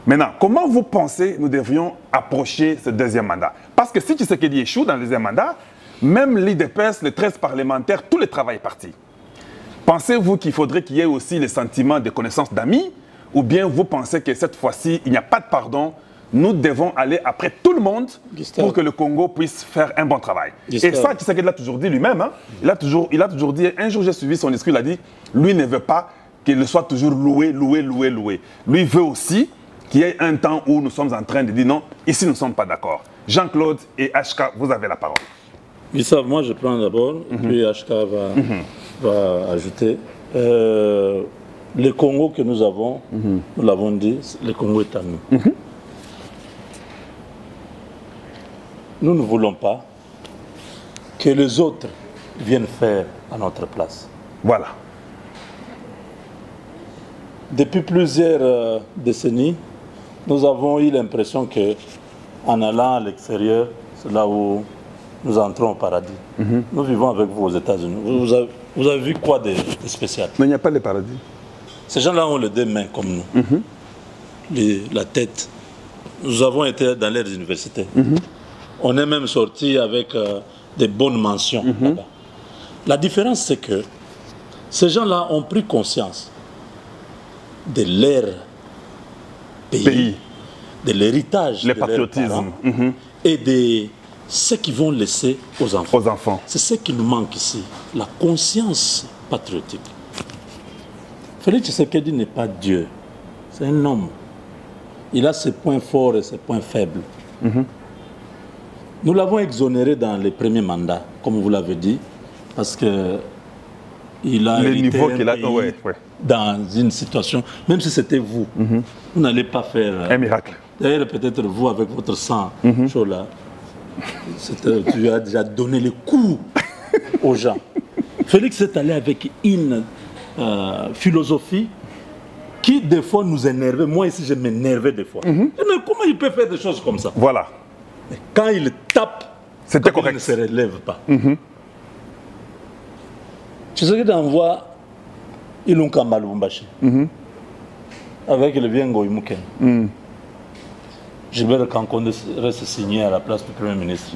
Maintenant, comment vous pensez nous devrions approcher ce deuxième mandat? Parce que si Tshisekedi échoue dans le deuxième mandat, même l'IDPS, les 13 parlementaires, tout le travail est parti. Pensez-vous qu'il faudrait qu'il y ait aussi le sentiment de connaissance d'amis? Ou bien vous pensez que cette fois-ci, il n'y a pas de pardon? Nous devons aller après tout le monde pour que le Congo puisse faire un bon travail. Et ça, Tshisekedi l'a toujours dit lui-même. Hein? Il a toujours dit, un jour j'ai suivi son discours, il a dit, lui ne veut pas qu'il soit toujours loué. Lui veut aussi qu'il y ait un temps où nous sommes en train de dire non, ici nous ne sommes pas d'accord. Jean-Claude et HK, vous avez la parole. Gustave, moi je prends d'abord, puis HK va ajouter. Le Congo que nous avons, nous l'avons dit, le Congo est à nous. Nous ne voulons pas que les autres viennent faire à notre place. Voilà. Depuis plusieurs décennies, nous avons eu l'impression qu'en allant à l'extérieur, c'est là où nous entrons au paradis. Nous vivons avec vous aux États-Unis. Vous avez vu quoi de spécial? Mais il n'y a pas de paradis. Ces gens-là ont les deux mains comme nous, la tête. Nous avons été dans leurs universités. On est même sortis avec des bonnes mentions. La différence, c'est que ces gens-là ont pris conscience de leur pays, de l'héritage, le patriotisme, et de ce qu'ils vont laisser aux enfants. C'est ce qui nous manque ici, la conscience patriotique. Félix Tshisekedi n'est pas Dieu, c'est un homme. Il a ses points forts et ses points faibles. Nous l'avons exonéré dans les premiers mandats, comme vous l'avez dit, parce qu'il a hérité dans une situation, même si c'était vous, vous n'allez pas faire un miracle. D'ailleurs, peut-être vous, avec votre sang chaud là, tu as déjà donné le coup aux gens. Félix est allé avec une philosophie qui, des fois, nous énervait. Moi, ici, je m'énervais des fois. Mais comment il peut faire des choses comme ça? Voilà. Mais quand il tape, c'était correct. Il ne se relève pas. Tu sais qu'il envoie Ilunkamba Lubumbashi avec le Viengo Imuken. Gilbert Kankonde reste signé à la place du Premier ministre.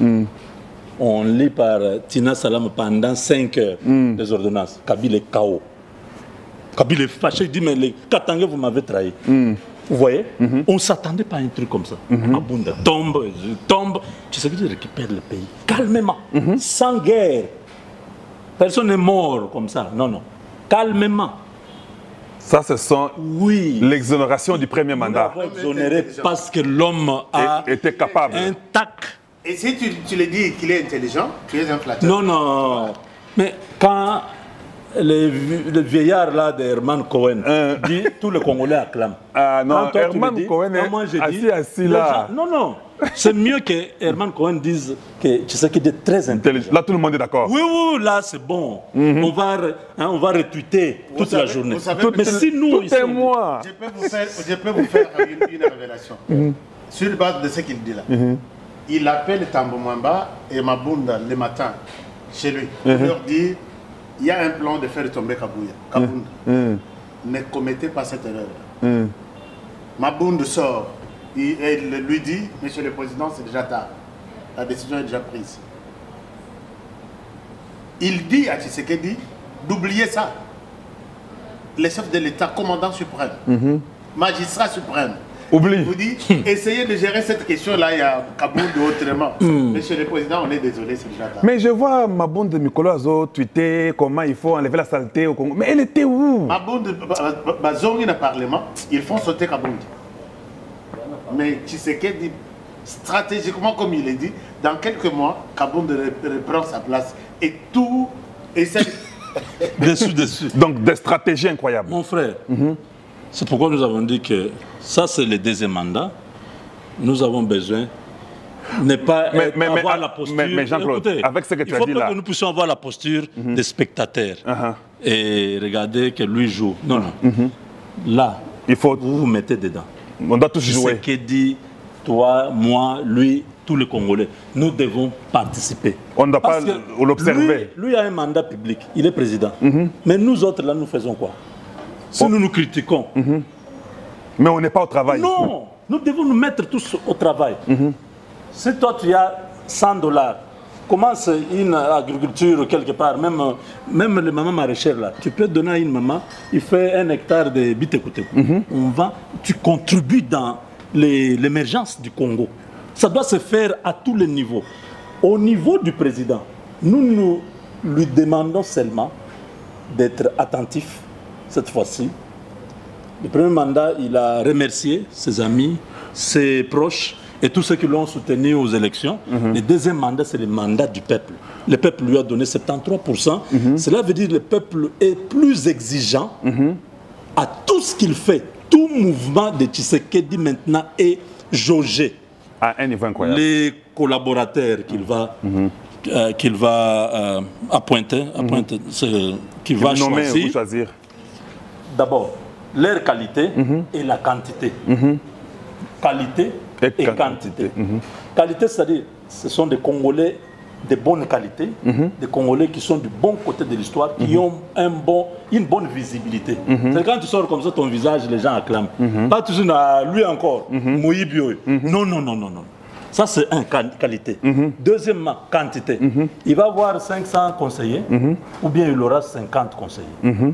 On lit par Tina Salam pendant 5 heures des ordonnances. Kabila est KO. Kabila est fâché, il dit mais les Katangais, vous m'avez trahi. Vous voyez, on ne s'attendait pas à un truc comme ça. Abunda tombe, tu sais qu'il récupère le pays calmement, sans guerre. Personne n'est mort comme ça, non. Calmement. Ça, ce sont l'exonération du premier mandat. Nous l'avons exonéré parce que l'homme était capable. Intact. Et si tu le dis qu'il est intelligent, tu es un flatteur. Non. Mais quand le vieillard là de Herman Cohen dit tout le Congolais acclame. Ah non, toi, Herman Cohen est assis là. Non, non. C'est mieux que Herman Cohen dise que tu sais qu'il est très intelligent. Là, tout le monde est d'accord. Oui, oui, là, c'est bon. On va retweeter toute la journée. Mais si nous, tout est moi. Je peux vous faire une révélation. Sur la base de ce qu'il dit là. Il appelle Tambo Mwamba et Mabunda le matin chez lui. Il leur dit, il y a un plan de faire tomber Kabunda. Ne commettez pas cette erreur. Mabunda sort. Il lui dit, Monsieur le Président, c'est déjà tard. La décision est déjà prise. Il dit à Tshisekedi d'oublier ça. Le chef de l'État, commandant suprême, magistrat suprême, oublie. Il vous dit, essayez de gérer cette question-là, il y a Kabound autrement. Monsieur le Président, on est désolé, c'est déjà tard. Mais je vois Mabunda de Mikolo Azo tweeter comment il faut enlever la saleté au Congo. Mais elle était où? Mabunda, Bazongi dans le Parlement, ils font sauter Kabound. Mais Tshisekedi, stratégiquement, comme il est dit, dans quelques mois, Kabound reprend sa place. Et tout essaie... Dessus. Donc, des stratégies incroyables. Mon frère, c'est pourquoi nous avons dit que ça, c'est le deuxième mandat. Nous avons besoin ne pas avoir la posture... Mais Jean-Claude, avec ce que tu as dit là... Il faut pas que nous puissions avoir la posture des spectateurs et regarder que lui joue. Non, non. Là, vous vous mettez dedans. On doit tous jouer. C'est ce que dit toi, moi, lui, tous les Congolais. Nous devons participer. On ne doit pas l'observer. Lui a un mandat public, il est président. Mais nous autres, là, nous faisons quoi? Si nous nous critiquons. Mais on n'est pas au travail. Non, nous devons nous mettre tous au travail. Si toi, tu as $100, commence une agriculture quelque part, même les mamans maraîchères là, tu peux donner à une maman, il fait 1 hectare de bitekoutekou. Tu contribues dans l'émergence du Congo. Ça doit se faire à tous les niveaux. Au niveau du président, nous lui demandons seulement d'être attentif cette fois-ci. Le premier mandat, il a remercié ses amis, ses proches et tous ceux qui l'ont soutenu aux élections. Le deuxième mandat, c'est le mandat du peuple. Le peuple lui a donné 73%. Cela veut dire que le peuple est plus exigeant à tout ce qu'il fait. Tout mouvement de Tshisekedi maintenant est jaugé. À un niveau incroyable. Les collaborateurs qu'il va appointer, qu'il va choisir. D'abord, leur qualité et la quantité. Qualité et quantité. Qualité, c'est-à-dire, ce sont des Congolais de bonne qualité, des Congolais qui sont du bon côté de l'histoire, qui ont une bonne visibilité. C'est quand tu sors comme ça, ton visage, les gens acclament. Pas toujours lui encore, Moïbio. Non, non, non, non, non. Ça, c'est qualité. Deuxièmement, quantité. Il va avoir 500 conseillers, ou bien il aura 50 conseillers.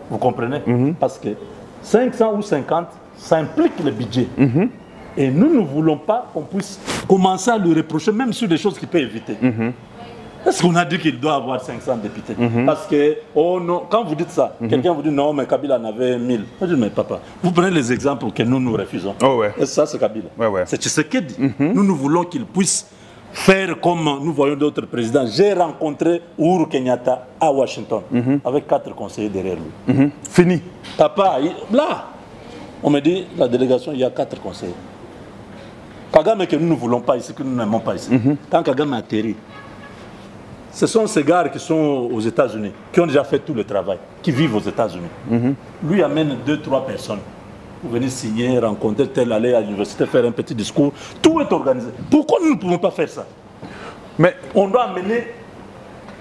Vous comprenez? Parce que 500 ou 50, ça implique le budget. Et nous ne voulons pas qu'on puisse commencer à lui reprocher, même sur des choses qu'il peut éviter. Est-ce qu'on a dit qu'il doit avoir 500 députés? Parce que, oh non, quand vous dites ça, quelqu'un vous dit non, mais Kabila en avait 1000. Je dis, mais papa, vous prenez les exemples que nous refusons. Et ça, c'est Kabila. C'est Tshisekedi. Nous voulons qu'il puisse faire comme nous voyons d'autres présidents. J'ai rencontré Uhuru Kenyatta à Washington, avec 4 conseillers derrière lui. Fini. Papa, là, on me dit, la délégation, il y a 4 conseillers. Kagame que nous ne voulons pas ici, que nous n'aimons pas ici. Quand Kagame atterrit, ce sont ces gars qui sont aux États-Unis, qui ont déjà fait tout le travail, qui vivent aux États-Unis. Lui amène 2-3 personnes. Vous venez signer, rencontrer, tel, aller à l'université, faire un petit discours. Tout est organisé. Pourquoi nous ne pouvons pas faire ça? Mais on doit amener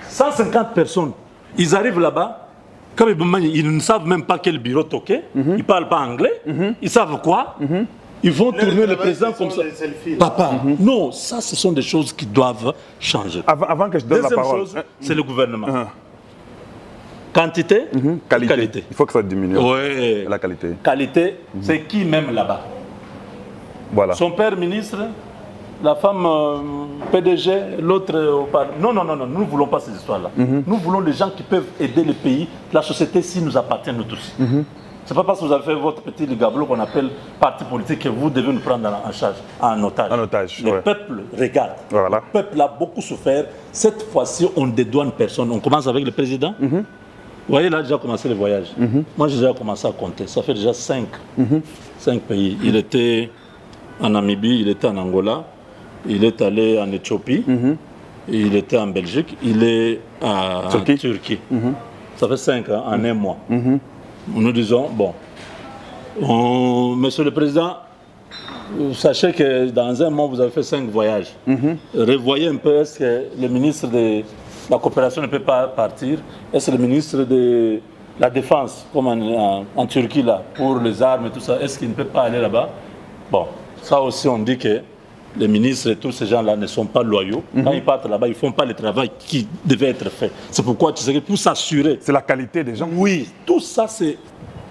150 personnes. Ils arrivent là-bas, comme ils ne savent même pas quel bureau toquer, ils ne parlent pas anglais, ils savent quoi. Ils vont tourner le président comme ça. Papa, non, ça, ce sont des choses qui doivent changer. Avant que je donne la parole. Deuxième chose, c'est le gouvernement. Quantité, qualité. Il faut que ça diminue. Oui. La qualité. Qualité, c'est qui même là-bas? Voilà. Son père ministre, la femme PDG, l'autre au Parlement. Non, non, non, non, nous ne voulons pas ces histoires-là. Nous voulons les gens qui peuvent aider le pays, la société, si nous appartient nous tous. C'est pas parce que vous avez fait votre petit ligablo qu'on appelle parti politique que vous devez nous prendre en charge, en otage. En otage, Le ouais. peuple regarde. Voilà. Le peuple a beaucoup souffert. Cette fois-ci, on ne dédouane personne. On commence avec le président. Vous voyez, là, déjà commencé le voyage. Moi, j'ai déjà commencé à compter. Ça fait déjà 5 pays. Il était en Namibie, il était en Angola, il est allé en Éthiopie, il était en Belgique, il est en Turquie. Ça fait 5 ans, en un mois. Nous disons, bon, monsieur le président, sachez que dans un mois, vous avez fait 5 voyages. Revoyez un peu, est-ce que le ministre de la coopération ne peut pas partir? Est-ce que le ministre de la défense, comme en Turquie, là, pour les armes et tout ça, est-ce qu'il ne peut pas aller là-bas? Bon, ça aussi, on dit que les ministres et tous ces gens-là ne sont pas loyaux. Quand ils partent là-bas, ils ne font pas le travail qui devait être fait. C'est pourquoi, tu sais que pour s'assurer... C'est la qualité des gens. Oui, tout ça, c'est...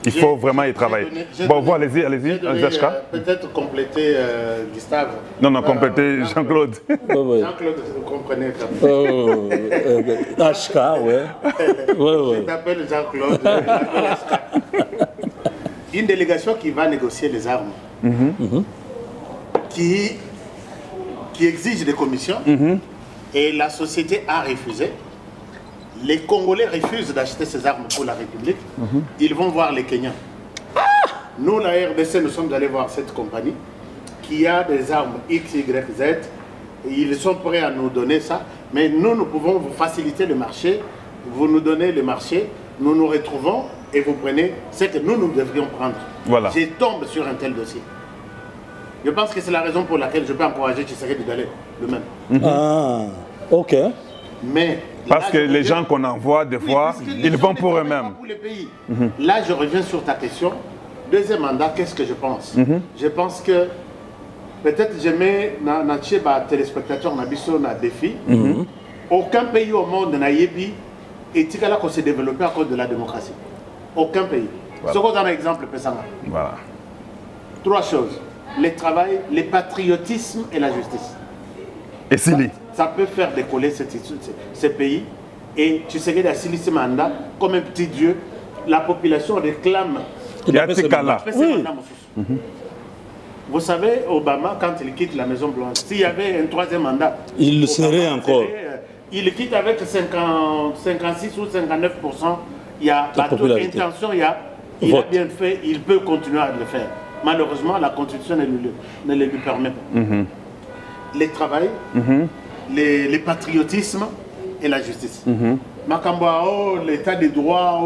Il faut vraiment y travailler. Bon, vous, allez-y, Zachka. Peut-être compléter Gustave. Non, compléter Jean-Claude. Jean-Claude, vous comprenez. HK, ouais. Je t'appelle Jean-Claude. Une délégation qui va négocier les armes, qui exige des commissions, et la société a refusé. Les Congolais refusent d'acheter ces armes pour la République. Ils vont voir les Kenyans. Nous, la RDC, nous sommes allés voir cette compagnie qui a des armes X, Y, Z. Ils sont prêts à nous donner ça. Mais nous, nous pouvons vous faciliter le marché. Vous nous donnez le marché. Nous nous retrouvons et vous prenez ce que nous devrions prendre. Voilà. Je tombe sur un tel dossier. Je pense que c'est la raison pour laquelle je peux encourager Tshisekedi d'aller le même. Ah, ok. Mais parce que les gens qu'on envoie, des fois, ils vont pour eux-mêmes. Là, je reviens sur ta question. Deuxième mandat, qu'est-ce que je pense? Je pense que peut-être je mets dans téléspectateurs, on a un défi. Aucun pays au monde n'a yebi et Tikala qu'on s'est développé à cause de la démocratie. Aucun pays. Ce qu'on a un exemple, Pessanga. Voilà. 3 choses. Le travail, le patriotisme et la justice. Et Sili. Ça peut faire décoller ces pays. Et tu sais que Sili ce mandat, comme un petit dieu, la population réclame. Il y a Tikala. Vous savez, Obama, quand il quitte la Maison Blanche, s'il y avait un 3e mandat, il le serait encore. Il quitte avec 56 ou 59%. Il y a intention, il a bien fait, il peut continuer à le faire. Malheureusement, la Constitution ne le lui permet pas. Le travail, le patriotisme et la justice. Makamba, l'état des droits,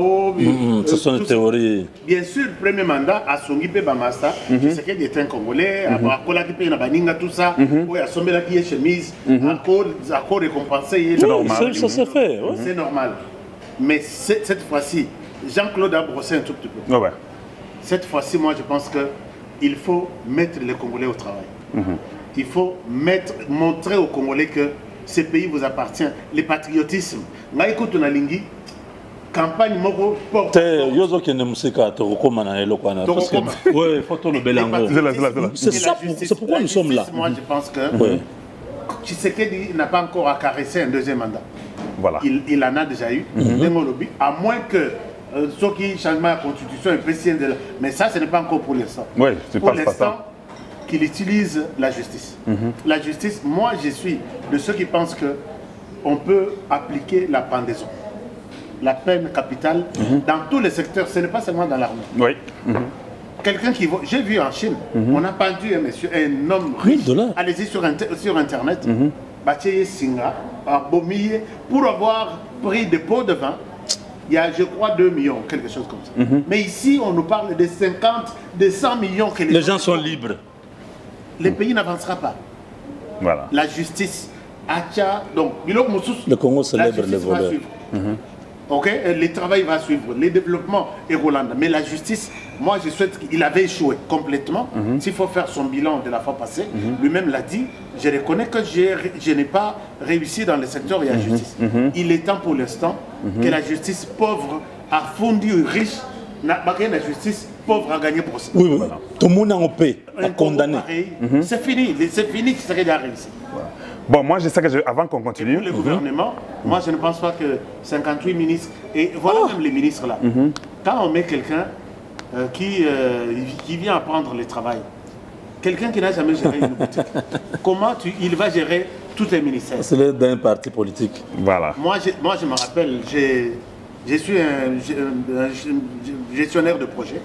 ce sont des théories. Bien sûr, le premier mandat, à Songipe Bamasta, c'est qu'il était un Congolais, à Kolaki Baninga, tout ça, à Sombela qui est chemise, à quoi récompenser. C'est normal. Ça s'est fait. C'est normal. Mais cette fois-ci, Jean-Claude a brossé un tout petit peu. Cette fois-ci, moi, je pense qu'il faut mettre les Congolais au travail. Il faut montrer aux Congolais que ce pays vous appartient. Le patriotisme. Ngaïkout Nalingi, campagne moko porte. Yozo qui ne musika te recommande le quoi. Oui, photo le belango. C'est ça. C'est pourquoi nous sommes là. Moi, je pense que Tshisekedi n'a pas encore à caresser un 2e mandat. Voilà. Il en a déjà eu. À moins que ceux qui changent la constitution et président de la... Mais ça, ce n'est pas encore pour l'instant. Oui, pour l'instant, qu'il utilise la justice. La justice, moi, je suis de ceux qui pensent qu'on peut appliquer la pendaison, la peine capitale, dans tous les secteurs. Ce n'est pas seulement dans l'armée. Oui. Quelqu'un qui... J'ai vu en Chine, on a pendu un monsieur, un homme riche. Allez-y sur Internet. Bacheye Singa, pour avoir pris des pots de vin. Il y a, je crois, 2 millions, quelque chose comme ça. Mais ici, on nous parle de 50, de 100 millions. Que les gens sont libres. Le pays n'avancera pas. Voilà. La justice, Acha, donc, le Congo célèbre les voleurs. Le travail va suivre, le développement est Roland. Mais la justice, moi, je souhaite qu'il avait échoué complètement. S'il faut faire son bilan de la fois passée, lui-même l'a dit, je reconnais que je n'ai pas réussi dans le secteur de la justice. Il est temps pour l'instant que la justice pauvre a fondu riche, la justice pauvre a gagné pour ça. Oui, oui. Tout le monde en paix, a condamné. C'est fini, qui serait déjà réussi. Bon, moi, je sais que avant qu'on continue... Pour le gouvernement, moi, je ne pense pas que 58 ministres, et voilà même les ministres là, quand on met quelqu'un qui vient apprendre le travail. Quelqu'un qui n'a jamais géré une boutique. Comment il va gérer tous les ministères? C'est le d'un parti politique. Voilà. Moi, je me rappelle, je suis un gestionnaire de projet.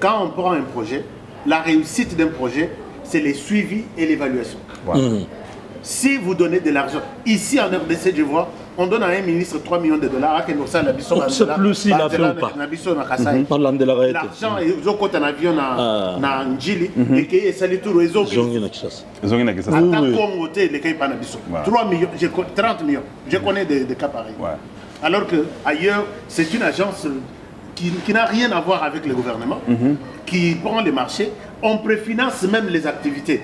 Quand on prend un projet, la réussite d'un projet, c'est les suivis et l'évaluation. Voilà. Si vous donnez de l'argent, ici en RDC, je vois, on donne à un ministre 3 millions de dollars. On ne sait plus s'il a fait ou pas. L'argent est au côté d'un avion na Njili et qui est sali tout réseau. Ils ont une question. 3 millions, 30 millions. Je connais des cas pareils. Ouais. Alors qu'ailleurs, c'est une agence qui n'a rien à voir avec le gouvernement, qui prend les marchés. On préfinance même les activités.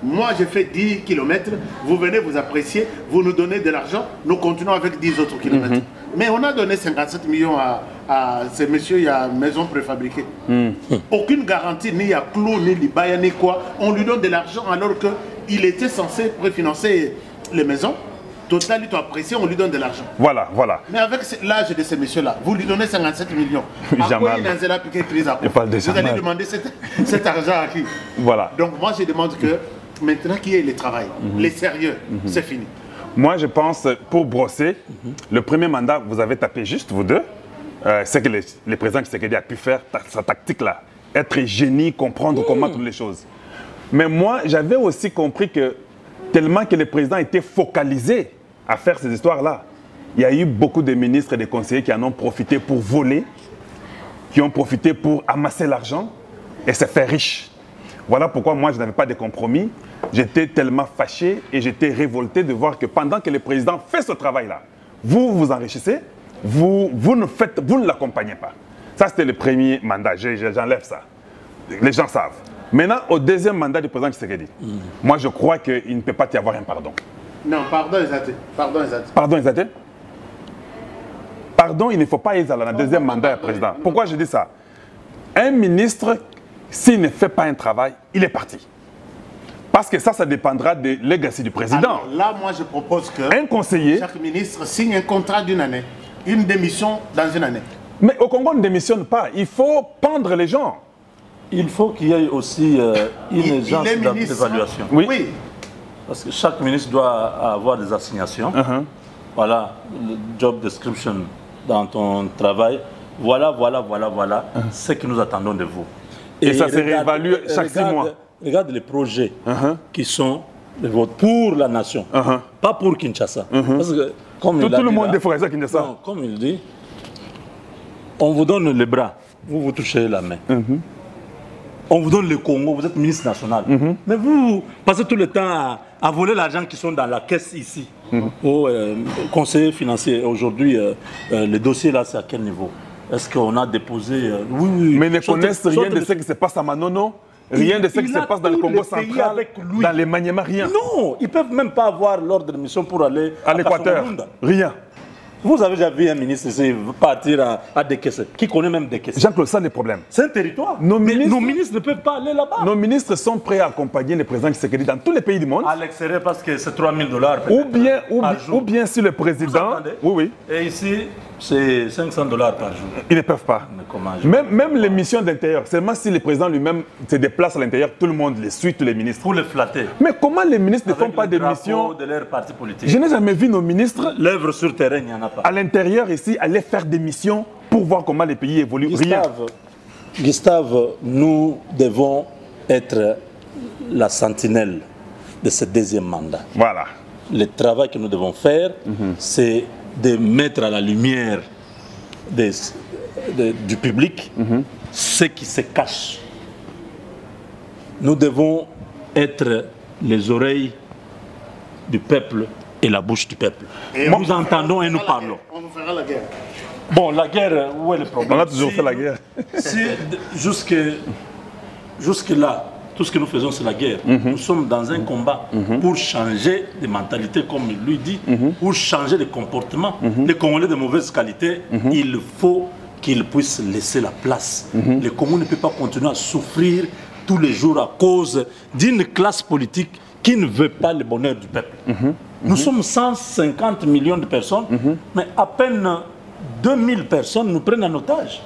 Moi, j'ai fait 10 km, vous venez vous apprécier, vous nous donnez de l'argent, nous continuons avec 10 autres kilomètres. Mais on a donné 57 millions à ces messieurs, il y a maison préfabriquée. Aucune garantie, ni à clou, ni libaya, ni quoi. On lui donne de l'argent alors qu'il était censé préfinancer les maisons. Total, il doit apprécier, on lui donne de l'argent. Voilà, voilà. Mais avec l'âge de ces messieurs-là, vous lui donnez 57 millions. Jamal. Vous allez demander cet argent à qui? Voilà. Donc moi, je demande que maintenant qu'il y ait le travail, les sérieux, c'est fini. Moi, je pense, pour brosser, le premier mandat, vous avez tapé juste, vous deux. C'est que le président Tshisekedi a pu faire sa tactique-là. Être génie, comprendre comment toutes les choses. Mais moi, j'avais aussi compris que tellement que le président était focalisé à faire ces histoires-là, il y a eu beaucoup de ministres et de conseillers qui en ont profité pour voler, qui ont profité pour amasser l'argent et se faire riche. Voilà pourquoi moi, je n'avais pas de compromis. J'étais tellement fâché et j'étais révolté de voir que pendant que le président fait ce travail-là, vous vous enrichissez, vous ne l'accompagnez pas. Ça, c'était le premier mandat. J'enlève ça. Les gens savent. Maintenant, au deuxième mandat du président Tshisekedi, moi, je crois qu'il ne peut pas y avoir un pardon. Non, pardon, Ezaté. Pardon, Ezaté. Pardon, Ezaté? Pardon, il ne faut pas y aller dans le deuxième mandat du président. Pourquoi je dis ça? Un ministre, s'il ne fait pas un travail, il est parti. Parce que ça dépendra de legacy du président. Alors, là, moi, je propose que un conseiller, chaque ministre signe un contrat d'une année, une démission dans une année. Mais au Congo, on ne démissionne pas. Il faut pendre les gens. Il faut qu'il y ait aussi une agence d'évaluation. Oui. Parce que chaque ministre doit avoir des assignations. Voilà, le job description dans ton travail. Voilà ce que nous attendons de vous. Et ça se réévalue chaque 6 mois. Regarde les projets qui sont pour la nation, pas pour Kinshasa. Parce que, comme tout le monde défend ça Kinshasa. Non, comme il dit, on vous donne les bras, vous touchez la main. On vous donne le Congo, vous êtes ministre national. Mais vous passez tout le temps à voler l'argent qui sont dans la caisse ici. Au conseiller financier, aujourd'hui, le dossier là, c'est à quel niveau? Est-ce qu'on a déposé... Oui. Mais ils ne connaissent rien de ce qui se passe à Manono, rien de ce qui se passe dans le Congo central, dans les Maniema, rien. Non, ils ne peuvent même pas avoir l'ordre de mission pour aller à l'Équateur. Rien. Vous avez déjà vu un ministre ici partir à décaisser, qui connaît même décaisser. Jean-Claude, ça, le problème. C'est un territoire. Nos ministres ne peuvent pas aller là-bas. Nos ministres sont prêts à accompagner le président Tshisekedi dans tous les pays du monde. À l'extérieur, parce que c'est 3 000 $. Ou bien si le président... Oui. Et ici, c'est 500 $ par jour. Ils ne peuvent pas. Mais comment même les missions d'intérieur, seulement si le président lui-même se déplace à l'intérieur, tout le monde les suit, tous les ministres. Pour les flatter. Mais comment les ministres ne font pas des missions de leur parti politique? Je n'ai jamais vu nos ministres... L'œuvre sur terrain, il n'y en a pas. À l'intérieur ici, aller faire des missions pour voir comment les pays évoluent. Gustave, nous devons être la sentinelle de ce deuxième mandat. Voilà. Le travail que nous devons faire, c'est de mettre à la lumière du public ce qui se cache. Nous devons être les oreilles du peuple et la bouche du peuple. Et nous entendons et nous parlons. On vous fera la guerre. Bon, la guerre, où est le problème? On a toujours fait la guerre. Si jusque-là, tout ce que nous faisons, c'est la guerre. Nous sommes dans un combat pour changer de mentalité, comme il lui dit, pour changer de comportement. Les Congolais de mauvaise qualité, il faut qu'ils puissent laisser la place. Les Congolais ne peuvent pas continuer à souffrir tous les jours à cause d'une classe politique qui ne veut pas le bonheur du peuple. Nous sommes 150 millions de personnes, mais à peine 2000 personnes nous prennent en otage.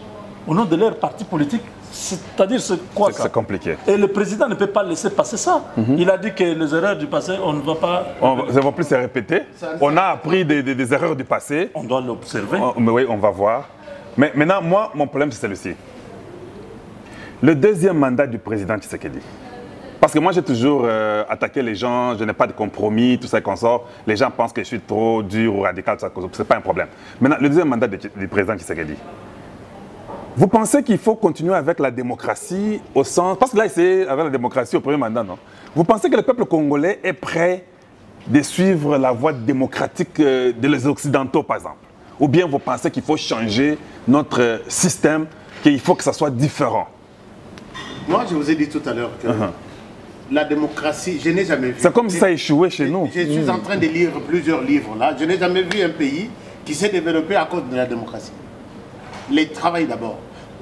au nom de leur parti politique. C'est-à-dire, c'est quoi ça? C'est compliqué. Et le président ne peut pas laisser passer ça. Il a dit que les erreurs du passé, on ne va pas... Ça ne va plus se répéter. On a appris des erreurs du passé. On doit l'observer. Mais oui, on va voir. Mais maintenant, moi, mon problème, c'est celui-ci. Le deuxième mandat du président Tshisekedi. Parce que moi, j'ai toujours attaqué les gens, je n'ai pas de compromis, tout ça qu'on sort. Les gens pensent que je suis trop dur ou radical, ce n'est pas un problème. Maintenant, le deuxième mandat du président Tshisekedi. Vous pensez qu'il faut continuer avec la démocratie au sens... Parce que là, c'est avec la démocratie au premier mandat, non? Vous pensez que le peuple congolais est prêt de suivre la voie démocratique des Occidentaux, par exemple? Ou bien vous pensez qu'il faut changer notre système, qu'il faut que ça soit différent? Moi, je vous ai dit tout à l'heure que la démocratie, je n'ai jamais vu... C'est comme si ça a échoué chez nous. Je suis en train de lire plusieurs livres là. Je n'ai jamais vu un pays qui s'est développé à cause de la démocratie. Les travail d'abord.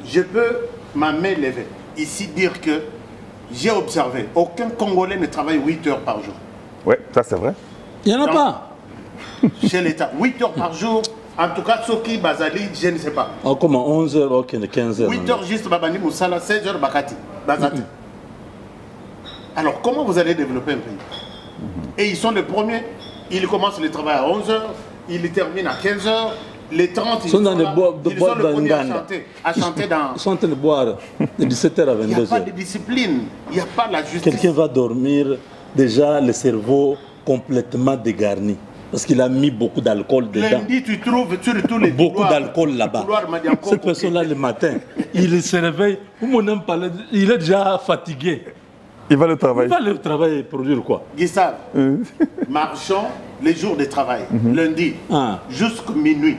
Je peux, ma main levée, ici dire que j'ai observé, aucun Congolais ne travaille 8 heures par jour. Oui, ça c'est vrai. Il n'y en a pas. Chez l'État, 8 heures par jour, en tout cas, Soki, Bazali, je ne sais pas. Oh, comment 11 heures, ok, 15 heures. 8 heures juste, Babani Moussala, 16 heures, Bakati, Bazati. Alors, comment vous allez développer un pays? Et ils sont les premiers, ils commencent le travail à 11 heures, ils terminent à 15 heures. Les 30, ils sont dans les bois ils sont le premier à chanter dans... Ils sont en train de boire de 17h à 22h. Il n'y a pas de discipline, il n'y a pas la justice. Quelqu'un va dormir, déjà le cerveau complètement dégarni. Parce qu'il a mis beaucoup d'alcool dedans. Lundi, tu trouves sur tous les beaucoup d'alcool là-bas. Cette personne-là, le matin, il se réveille, il est déjà fatigué. Il va le travail. Il va le travail et produire quoi? Gustave, marchons les jours de travail, lundi, jusqu'à minuit.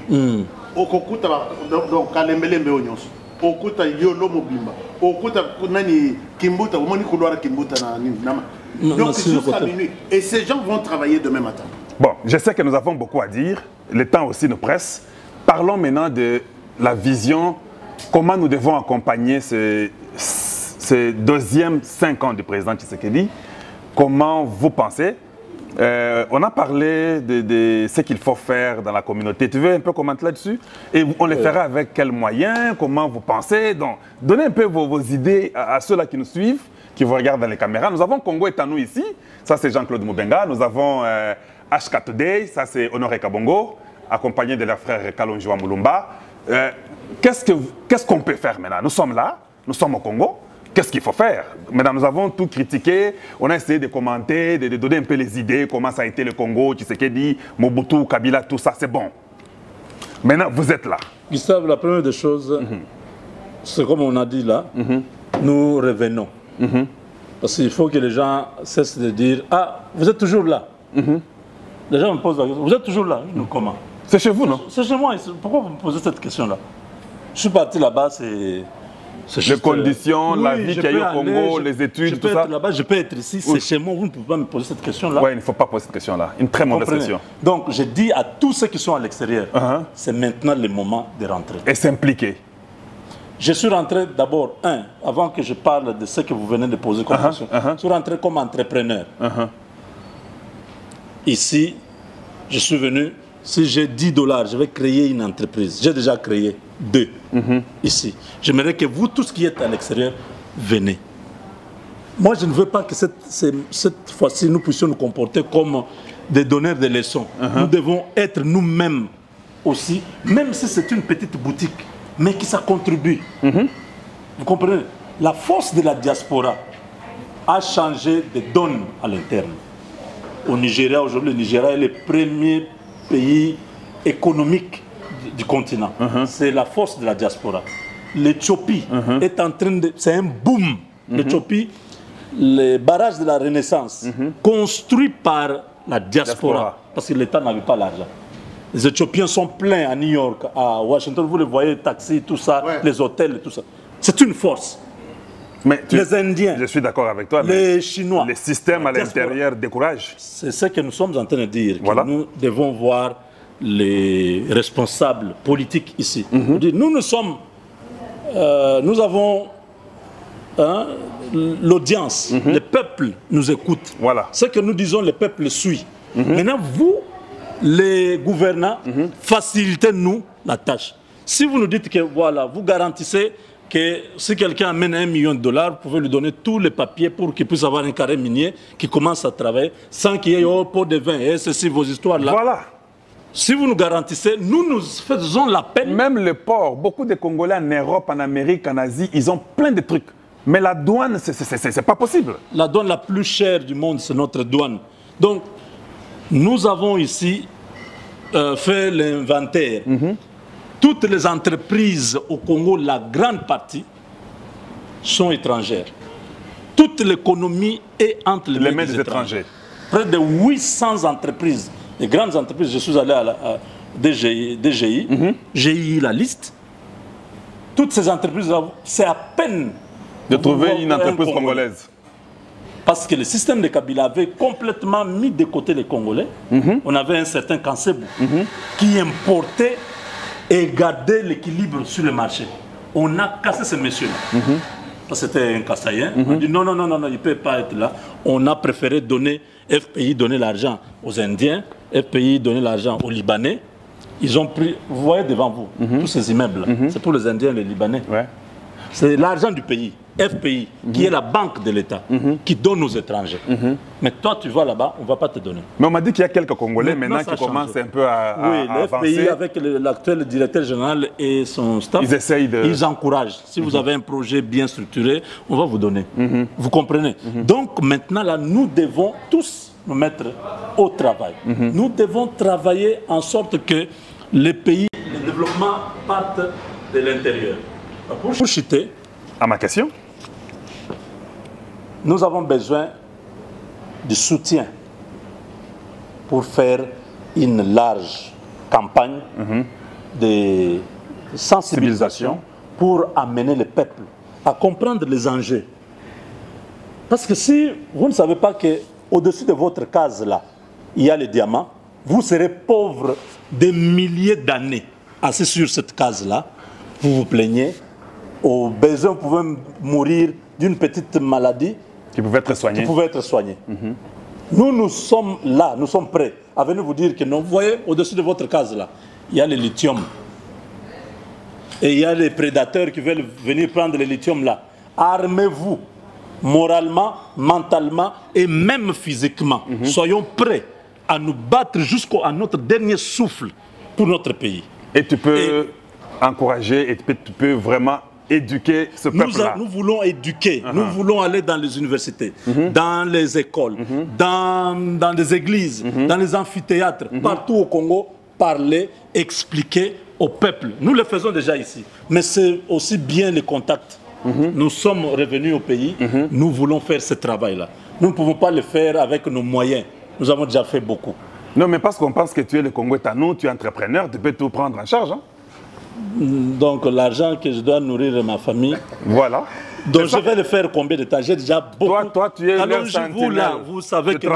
Okuta donc Kalembelembe Onyos. Okuta Yolo Mobimba. Okuta Kunani Kimbuta, Omoni Couloir Kimbuta Nama. Donc jusqu'à minuit. Et ces gens vont travailler demain matin. Bon, je sais que nous avons beaucoup à dire. Le temps aussi nous presse. Parlons maintenant de la vision, comment nous devons accompagner ces deuxième 5 ans du président Tshisekedi. Comment vous pensez? On a parlé de ce qu'il faut faire dans la communauté. Tu veux un peu commenter là-dessus? Et on le fera avec quels moyens? Comment vous pensez? Donc, donnez un peu vos idées à ceux-là qui nous suivent, qui vous regardent dans les caméras. Nous avons Congo est à nous ici. Ça, c'est Jean-Claude Moubenga. Nous avons HK Today. Ça, c'est Honoré Kabongo, accompagné de leur frère Kalonjiwa Moulumba. Qu'est-ce qu'on peut faire maintenant? Nous sommes là. Nous sommes au Congo. Qu'est-ce qu'il faut faire? Maintenant, nous avons tout critiqué, on a essayé de commenter, de donner un peu les idées, comment ça a été le Congo, Tshisekedi, Mobutu, Kabila, tout ça, c'est bon. Maintenant, vous êtes là. Gustave, la première des choses, c'est comme on a dit là, nous revenons. Parce qu'il faut que les gens cessent de dire « Ah, vous êtes toujours là ». Les gens me posent la question « Vous êtes toujours là ?» Nous, comment? C'est chez vous, non? C'est chez moi. Pourquoi vous me posez cette question-là? Je suis parti là-bas, c'est... Les conditions, la vie qu'il y a eu au Congo, les études, tout ça. Là-bas, je peux être ici, c'est chez moi, vous ne pouvez pas me poser cette question-là. Oui, il ne faut pas poser cette question-là. Une très mauvaise question. Donc, je dis à tous ceux qui sont à l'extérieur, c'est maintenant le moment de rentrer. Et s'impliquer. Je suis rentré d'abord, avant que je parle de ce que vous venez de poser comme question, je suis rentré comme entrepreneur. Ici, je suis venu, si j'ai $10, je vais créer une entreprise. J'ai déjà créé 2 ici. J'aimerais que vous, tous qui êtes à l'extérieur, venez. Moi, je ne veux pas que cette fois-ci, nous puissions nous comporter comme des donneurs de leçons. Nous devons être nous-mêmes aussi, même si c'est une petite boutique, mais que ça contribue. Vous comprenez? La force de la diaspora a changé de donne à l'interne. Au Nigeria, aujourd'hui, le Nigeria est le premier pays économique du continent. C'est la force de la diaspora. L'Éthiopie est en train de... C'est un boom. L'Éthiopie, les barrages de la Renaissance, construits par la diaspora, parce que l'État n'avait pas l'argent. Les Éthiopiens sont pleins à New York, à Washington, vous les voyez, taxis, tout ça, les hôtels, tout ça. C'est une force. Mais les Indiens, je suis d'accord avec toi, les Chinois, les systèmes à l'intérieur découragent. C'est ce que nous sommes en train de dire. Voilà. Que nous devons voir les responsables politiques ici. Nous sommes, nous avons l'audience, le peuple nous écoute. Voilà. Ce que nous disons, le peuple suit. Maintenant, vous, les gouvernants, facilitez-nous la tâche. Si vous nous dites que voilà, vous garantissez que si quelqu'un amène $1 million, vous pouvez lui donner tous les papiers pour qu'il puisse avoir un carré minier qui commence à travailler sans qu'il y ait un pot de vin et ceci, vos histoires-là. Voilà. Si vous nous garantissez, nous faisons l'appel. Même le port, beaucoup de Congolais en Europe, en Amérique, en Asie, ils ont plein de trucs. Mais la douane, c'est pas possible. La douane la plus chère du monde, c'est notre douane. Donc, nous avons ici fait l'inventaire. Toutes les entreprises au Congo, la grande partie, sont étrangères. Toute l'économie est entre les mains des étrangers. Près de 800 entreprises, les grandes entreprises. Je suis allé à la DGI, j'ai eu la liste. Toutes ces entreprises, c'est à peine de trouver une entreprise congolaise. Parce que le système de Kabila avait complètement mis de côté les Congolais. On avait un certain Kansebou qui importait et gardait l'équilibre sur le marché. On a cassé ce monsieur-là. C'était un Kassaïen. On a dit non, il ne peut pas être là. On a préféré donner, FPI donner l'argent aux Indiens, FPI donner l'argent aux Libanais. Ils ont pris, vous voyez devant vous, tous ces immeubles, c'est pour les Indiens et les Libanais. Ouais. C'est l'argent du pays, FPI, qui est la banque de l'État, qui donne aux étrangers. Mais toi, tu vas là-bas, on ne va pas te donner. Mais on m'a dit qu'il y a quelques Congolais maintenant qui commencent un peu à avancer. Oui, le FPI, avec l'actuel directeur général et son staff, ils essayent de... Ils encouragent. Si vous avez un projet bien structuré, on va vous donner. Vous comprenez? Donc maintenant, là, nous devons tous nous mettre au travail. Nous devons travailler en sorte que les pays, le développement partent de l'intérieur. Pour chuter, à ma question, nous avons besoin de soutien pour faire une large campagne de sensibilisation pour amener le peuple à comprendre les enjeux. Parce que si vous ne savez pas qu'au-dessus de votre case là, il y a les diamants, vous serez pauvre des milliers d'années assis sur cette case là, vous vous plaignez. Au besoin, vous pouvez mourir d'une petite maladie qui pouvait être soignée. Nous sommes là, nous sommes prêts à venir vous dire que non. Vous voyez, au-dessus de votre case là, il y a le lithium. Et il y a les prédateurs qui veulent venir prendre le lithium là. Armez-vous, moralement, mentalement et même physiquement. Soyons prêts à nous battre jusqu'à notre dernier souffle pour notre pays. Et tu peux encourager et tu peux vraiment éduquer ce peuple-là. Nous voulons éduquer, nous voulons aller dans les universités, dans les écoles, dans les églises, dans les amphithéâtres, partout au Congo, parler, expliquer au peuple. Nous le faisons déjà ici, mais c'est aussi bien les contacts. Nous sommes revenus au pays, nous voulons faire ce travail-là. Nous ne pouvons pas le faire avec nos moyens, nous avons déjà fait beaucoup. Non, mais parce qu'on pense que tu es le Congo est à nous, tu es entrepreneur, tu peux tout prendre en charge. Donc l'argent que je dois nourrir ma famille. Voilà. Donc je vais le faire combien de temps? J'ai déjà beaucoup. Toi, tu es leur vous là, vous savez que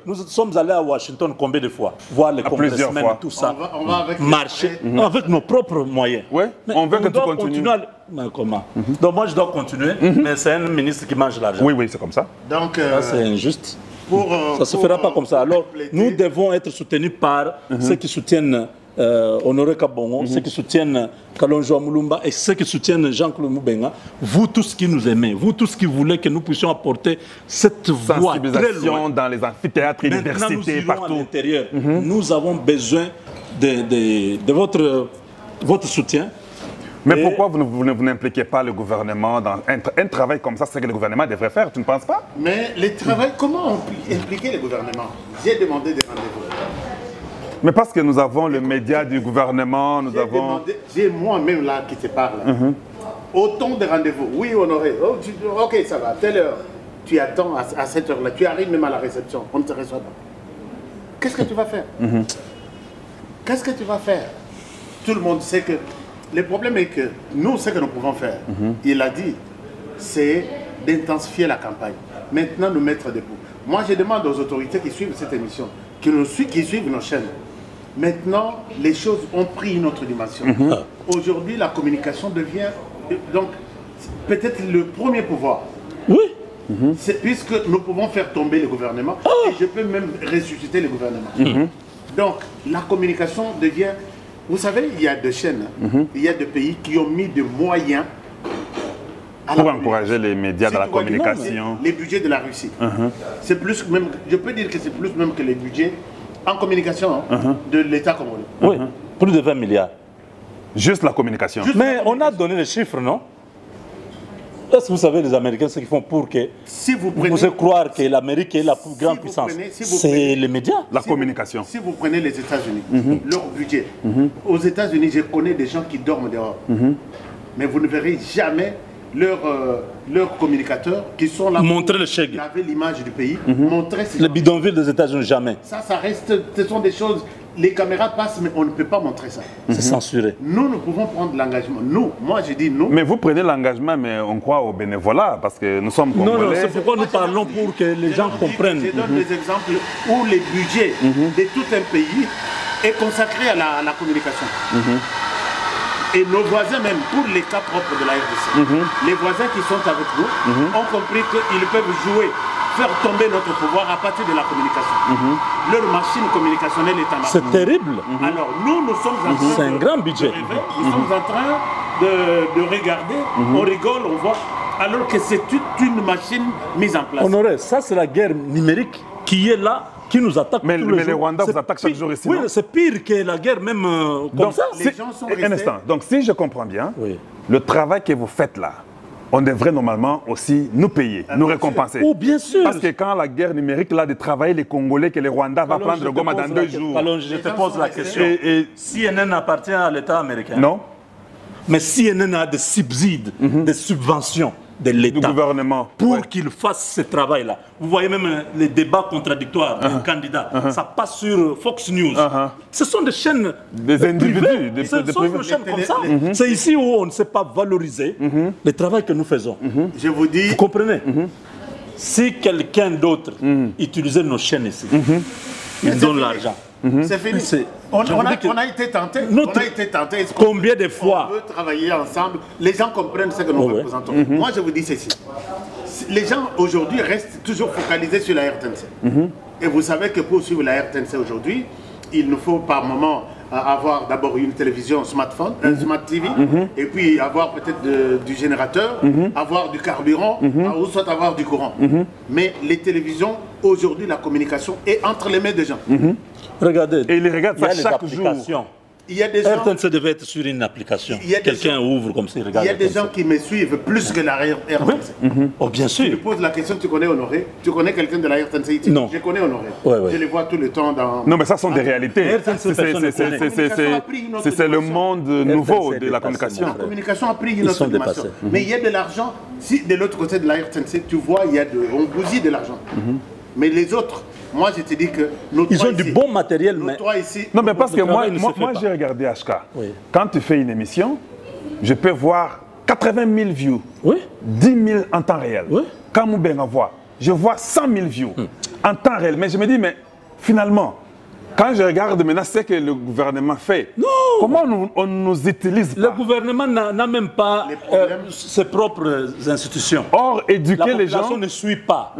nous sommes allés à Washington combien de fois? Voir les congressmen et tout ça. On va avec marcher avec nos propres moyens. Oui, on veut que tu continues. Mais comment? Donc moi je dois continuer, mais c'est un ministre qui mange l'argent. Oui, c'est comme ça. Donc c'est injuste. Ça ne se fera pas comme ça. Alors nous devons être soutenus par ceux qui soutiennent Honoré Kabongo, ceux qui soutiennent Kalonjo Moulumba et ceux qui soutiennent Jean-Claude Moubenga, vous tous qui nous aimez, vous tous qui voulez que nous puissions apporter cette voix très loin dans les amphithéâtres, universités, partout. À l'intérieur. Nous avons besoin de votre soutien. Mais pourquoi vous n'impliquez pas le gouvernement dans un travail comme ça? C'est que le gouvernement devrait faire, tu ne penses pas? Mais le travail, comment impliquer le gouvernement? J'ai demandé des rendez-vous. Mais parce que nous avons le média du gouvernement, nous avons... J'ai moi-même là qui te parle. Autant de rendez-vous. Oui, Honoré. Ok, ça va. Telle heure. Tu attends à cette heure-là. Tu arrives même à la réception. On ne te reçoit pas. Qu'est-ce que tu vas faire? Qu'est-ce que tu vas faire? Tout le monde sait que... Le problème est que nous, ce que nous pouvons faire, il a dit, c'est d'intensifier la campagne. Maintenant, nous mettre debout. Moi, je demande aux autorités qui suivent cette émission, qui suivent nos chaînes. Maintenant, les choses ont pris une autre dimension. Aujourd'hui, la communication devient donc peut-être le premier pouvoir. Oui. Puisque nous pouvons faire tomber le gouvernement et je peux même ressusciter le gouvernement. Donc, la communication devient Vous savez, il y a des chaînes, il y a des pays qui ont mis des moyens à pour la encourager les médias Si dans la tu vois communication. les budgets de la Russie. C'est plus même, je peux dire que c'est plus même que les budgets en communication de l'État congolais. Oui, plus de 20 milliards. Juste la communication. Mais on a donné les chiffres, non? Est-ce que vous savez les Américains ce qu'ils font pour que Si vous vous prenez, pouvez croire que l'Amérique est la plus grande vous puissance? prenez- si vous C'est prenez- les médias. La si communication. Si vous prenez les États-Unis, leur budget, aux États-Unis, je connais des gens qui dorment dehors. Mais vous ne verrez jamais leurs communicateurs qui sont là Montrer pour le chèque. laver l'image du pays, montrer ces Les gens. bidonvilles des États-Unis, jamais. Ça reste, ce sont des choses, les caméras passent, mais on ne peut pas montrer ça. C'est censuré. Nous pouvons prendre l'engagement. Nous, moi je dis nous. Mais vous prenez l'engagement, mais on croit au bénévolat, parce que nous sommes Non, non, congolais. c'est pourquoi nous parlons pour que les gens comprennent. Je donne des exemples où les budgets de tout un pays est consacré à la communication. Et nos voisins même, pour les cas propres de la RDC, les voisins qui sont avec nous ont compris qu'ils peuvent jouer, faire tomber notre pouvoir à partir de la communication. Leur machine communicationnelle est en C'est marche. terrible. Alors nous sommes en train C'est un grand budget. de rêver, nous sommes en train de regarder, on rigole, on voit, alors que c'est toute une machine mise en place. Honoré, ça c'est la guerre numérique qui est là, qui nous attaque Mais- tous mais les les jours. Rwandais vous C'est attaquent chaque pire- jour ici, Oui, non? c'est pire que la guerre même comme Donc, ça. Les gens sont un restés- instant. Donc, si je comprends bien, Oui. le travail que vous faites là, on devrait normalement aussi nous payer, nous récompenser. Oh, bien sûr. Parce que quand la guerre numérique, là, de travailler les Congolais, que les Rwandais va prendre le Goma dans 2 jours. Alors, je te pose la question. Et CNN appartient à l'État américain. non, Mais CNN a des subsides, des subventions de du l'État gouvernement. pour Ouais. qu'il fasse ce travail-là. Vous voyez même les débats contradictoires d'un candidat. Ça passe sur Fox News. Ce sont des chaînes Des individus, privées. des Ce sont privés. des chaînes comme Les- ça. C'est ici où on ne sait pas valoriser le travail que nous faisons. Je vous dis, Vous comprenez? Si quelqu'un d'autre utilisait nos chaînes ici, il donne l'argent. c'est fini. C'est- On je vous dis que a été tenté. notre- On a été tenté. Combien de fois On veut travailler ensemble. Les gens comprennent ce que nous Oh, ouais. représentons. Moi, je vous dis ceci. Les gens aujourd'hui restent toujours focalisés sur la RTNC. Et vous savez que pour suivre la RTNC aujourd'hui, il nous faut par moment avoir d'abord une télévision smartphone, smart TV, et puis avoir peut-être du générateur, avoir du carburant, ou soit avoir du courant. Mais les télévisions, aujourd'hui, la communication est entre les mains des gens. Regardez, Et ils regardent il y a ça les chaque jour. applications. Il y a des gens... RTNC devait être sur une application. Il y a des Quelqu'un ouvre comme ça, il Il regarde. y a des RTNC. gens qui me suivent plus que la RTNC. Oh, bien Je sûr. pose la question, tu connais Honoré? Tu connais quelqu'un de la RTNC ici? Non. Je connais Honoré. Ouais, ouais. Je les vois tout le temps dans... Non, mais ça sont des réalités. RTNC, C'est- personne ne connaît. c'est le monde nouveau RTNC de la dépassé, communication. La communication a pris une autre sont dimension. dépassés. Mais il y a de l'argent. Si de l'autre côté de la RTNC, tu vois, on bousille de l'argent. Mais les autres, moi je te dis que nous Ils trois ont du ici- bon matériel, nous mais trois ici, Non, mais parce que Le moi, travail ne se fait pas. j'ai regardé HK. Oui. Quand tu fais une émission, je peux voir 80 000 views, oui, 10 000 en temps réel. Oui. Quand Moubenga voit, je vois 100 000 views en temps réel. Mais je me dis, mais finalement, quand je regarde maintenant ce que le gouvernement fait, comment on nous utilise le pas? gouvernement n'a même pas Les problèmes. ses propres institutions. Or, La éduquer les population gens... ne suit pas.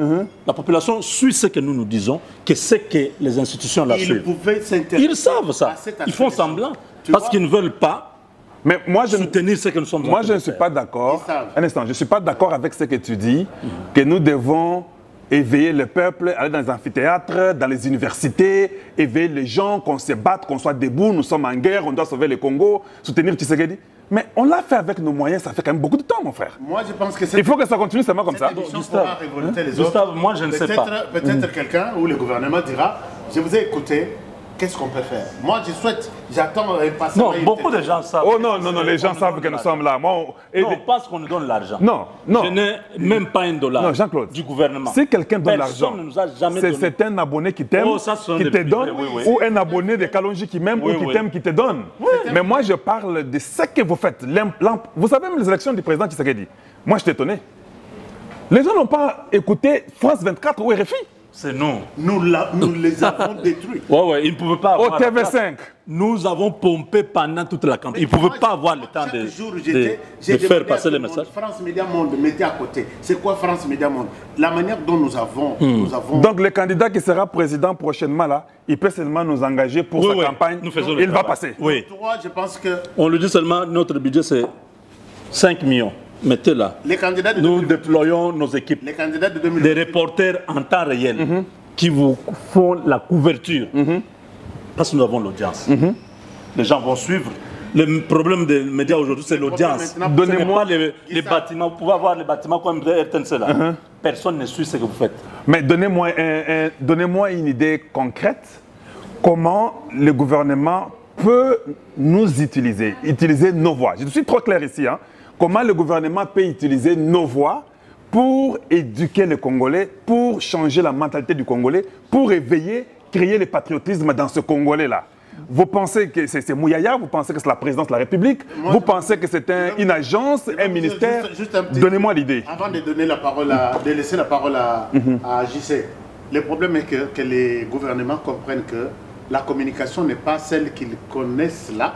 La population suit ce que nous disons, que c'est que les institutions la ils suivent. pouvaient s'intéresser. Ils savent ça. à cet Ils font aspect. semblant. Tu Parce vois, qu'ils ne veulent pas Mais moi, je ne... soutenir ce que nous sommes en Moi, train je ne de suis faire. pas d'accord. Ils savent. Un instant, je ne suis pas d'accord avec ce que tu dis, que nous devons éveiller le peuple, aller dans les amphithéâtres, dans les universités, éveiller les gens, qu'on se batte, qu'on soit debout, nous sommes en guerre, on doit sauver le Congo, soutenir Tshisekedi. Mais on l'a fait avec nos moyens, ça fait quand même beaucoup de temps, mon frère. Moi je pense que Il faut que ça continue seulement comme ça. cette émission Gustave, pourra révolter les Gustave, autres. moi, je ne sais pas. Peut-être quelqu'un ou le gouvernement dira, je vous ai écouté, qu'est-ce qu'on peut faire? Moi je souhaite, j'attends impatiemment. Non, beaucoup de gens savent. Oh non, non, non, les gens savent que nous sommes là. Moi, Non, parce qu'on nous donne l'argent. Non, non. Je n'ai même pas un dollar Non, Jean-Claude. du gouvernement. Si quelqu'un donne l'argent, Personne ne nous a jamais donné. c'est un abonné qui t'aime, Oh, ça, ce sont qui des te privés, donne, oui, oui. ou un abonné de Kalonji qui m'aime Oui, ou qui oui. t'aime, qui te donne. Mais moi, je parle de ce que vous faites. Vous savez, même les élections du président Tshisekedi, moi, je suis étonné. Les gens n'ont pas écouté France 24 ou RFI. C'est nous. Nous les avons détruits. Ouais, ils ne pouvaient pas Au avoir... TV5. Nous avons pompé pendant toute la campagne. Ils ne pouvaient pas avoir le temps de faire passer les messages. France Média Monde, mettez à côté. C'est quoi France Média Monde? La manière dont nous avons... Donc le candidat qui sera président prochainement, là, il peut seulement nous engager pour sa campagne. Nous faisons il va passer. Oui. Je pense que... On lui dit seulement, notre budget c'est 5 millions. Mettez là. Les candidats de Nous déployons nos équipes. Les candidats de 2020. Des reporters en temps réel qui vous font la couverture. Parce que nous avons l'audience. Les gens vont suivre. Le problème des médias aujourd'hui, c'est l'audience. Donnez-moi les bâtiments. Vous pouvez avoir les bâtiments comme RTNC là. Personne ne suit ce que vous faites. Mais donnez-moi une idée concrète. Comment le gouvernement peut nous utiliser nos voix. Je suis trop clair ici. Hein. Comment le gouvernement peut utiliser nos voix pour éduquer les Congolais, pour changer la mentalité du Congolais, pour éveiller, créer le patriotisme dans ce Congolais-là. Vous pensez que c'est Mouyaya, vous pensez que c'est la présidence de la République, vous pensez que c'est une agence, un ministère. Donnez-moi l'idée. Avant de donner la parole de laisser la parole à JC, le problème est que les gouvernements comprennent que la communication n'est pas celle qu'ils connaissent là,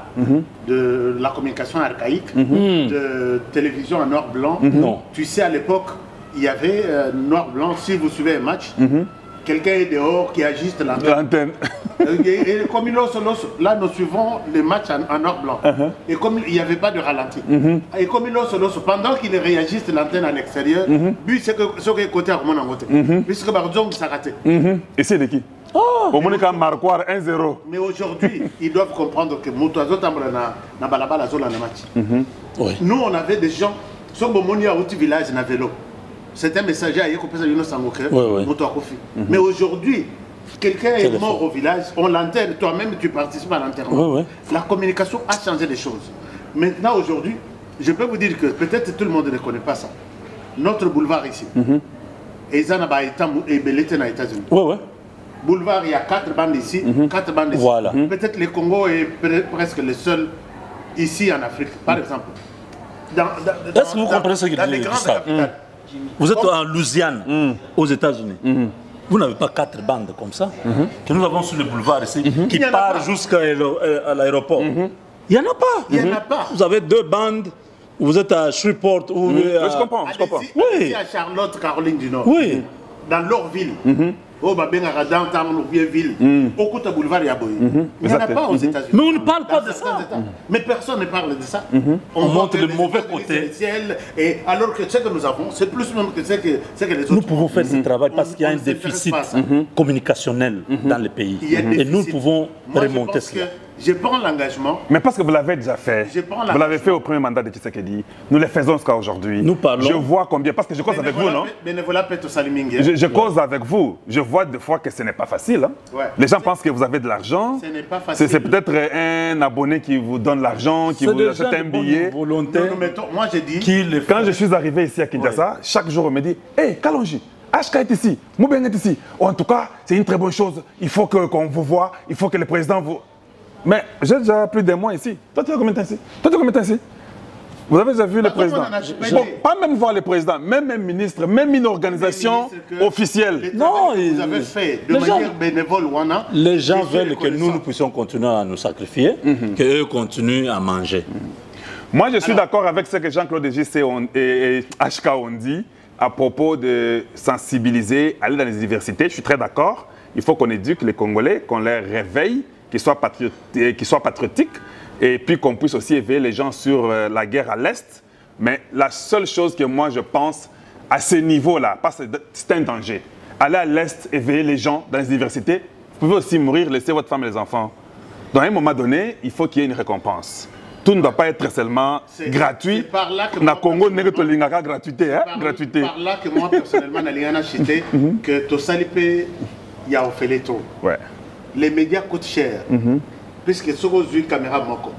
de la communication archaïque, de télévision en noir-blanc. Non. Tu sais, à l'époque, il y avait noir-blanc. Si vous suivez un match, quelqu'un est dehors qui ajuste l'antenne. Et comme là, nous suivons les matchs en noir-blanc. Et comme il n'y avait pas de ralenti. Et comme pendant qu'il réagisse l'antenne à l'extérieur, lui, c'est que ce qui est côté à mon côté. Puisque Barzong s'est raté. Et c'est de qui? Au Monica Marquard 1-0. Mais aujourd'hui, ils doivent comprendre que Moutazo Tambra na balabala zola na match. Nous, on avait des gens, sur Bomonia au village na vélo. C'est un messager à Yekopesa Yuno Sangoke, Moutakofi. Mais aujourd'hui, quelqu'un est mort au village, on l'enterre, toi-même tu participes à l'enterrement. La communication a changé les choses. Maintenant, aujourd'hui, je peux vous dire que peut-être tout le monde ne connaît pas ça. Notre boulevard ici, Ezanaba et Belete na États-Unis. Boulevard, il y a 4 bandes ici, 4 bandes ici. Voilà. Peut-être le Congo est presque le seul ici en Afrique, par exemple. Est-ce que vous comprenez ce qu'il dit? Vous êtes en Louisiane, aux États-Unis. Vous n'avez pas 4 bandes comme ça, que nous avons sur le boulevard ici, qui part jusqu'à l'aéroport. Il n'y en a pas. Il n'y en a pas. Vous avez 2 bandes. Vous êtes à Shreveport ou Je comprends. Ici à Charlotte, Caroline du Nord. Oui. Dans leur ville. Au Babengara, dans nos vieilles villes. Au Kouta Boulevard, il n'y en a pas aux États-Unis. Mais on ne parle pas de ça. Mais personne ne parle de ça. On montre le mauvais côté. Et alors que ce que nous avons, c'est plus même que ce que les autres. Nous pouvons faire ce travail parce qu'il y a un déficit communicationnel dans le pays. Et nous pouvons remonter cela. Je prends l'engagement. Mais parce que vous l'avez déjà fait. Vous l'avez fait au premier mandat de Tshisekedi. Nous le faisons jusqu'à aujourd'hui. Nous parlons. Je vois combien. Parce que je cause avec vous, non? Je cause avec vous. Je vois des fois que ce n'est pas facile. Hein? Les gens pensent que vous avez de l'argent. Ce n'est pas facile. C'est peut-être un abonné qui vous donne l'argent, qui vous achète un billet. Moi, je dis. Quand je suis arrivé ici à Kinshasa, chaque jour on me dit: Hé, Kalonji, HK est ici, Moubeng est ici. En tout cas, c'est une très bonne chose. Il faut qu'on vous voit. Il faut que le président vous. Mais j'ai déjà plus d'un mois ici. Toi, tu as combien de temps ici? Toi, tu as combien de temps ici? Vous avez déjà vu le président? Bon, pas même voir le président, même un ministre, même une organisation officielle. Non, vous avez fait de manière bénévole. Les gens veulent que nous puissions continuer à nous sacrifier, qu'eux continuent à manger. Moi, je suis d'accord avec ce que Jean-Claude JC et HK ont dit à propos de sensibiliser, aller dans les universités. Je suis très d'accord. Il faut qu'on éduque les Congolais, qu'on les réveille, qu'ils soient patriotiques, et puis qu'on puisse aussi éveiller les gens sur la guerre à l'Est. Mais la seule chose que moi je pense à ce niveau-là, parce que c'est un danger, aller à l'Est, éveiller les gens dans les universités, vous pouvez aussi mourir, laisser votre femme et les enfants. Donc à un moment donné, il faut qu'il y ait une récompense. Tout ne doit pas être seulement gratuit. C'est par là que na Congo, gratuité, hein? Gratuité. Par là que moi personnellement, j'ai que to salipé, il y a fait les taux. Les médias coûtent cher, puisque ce aux yeux caméra moko,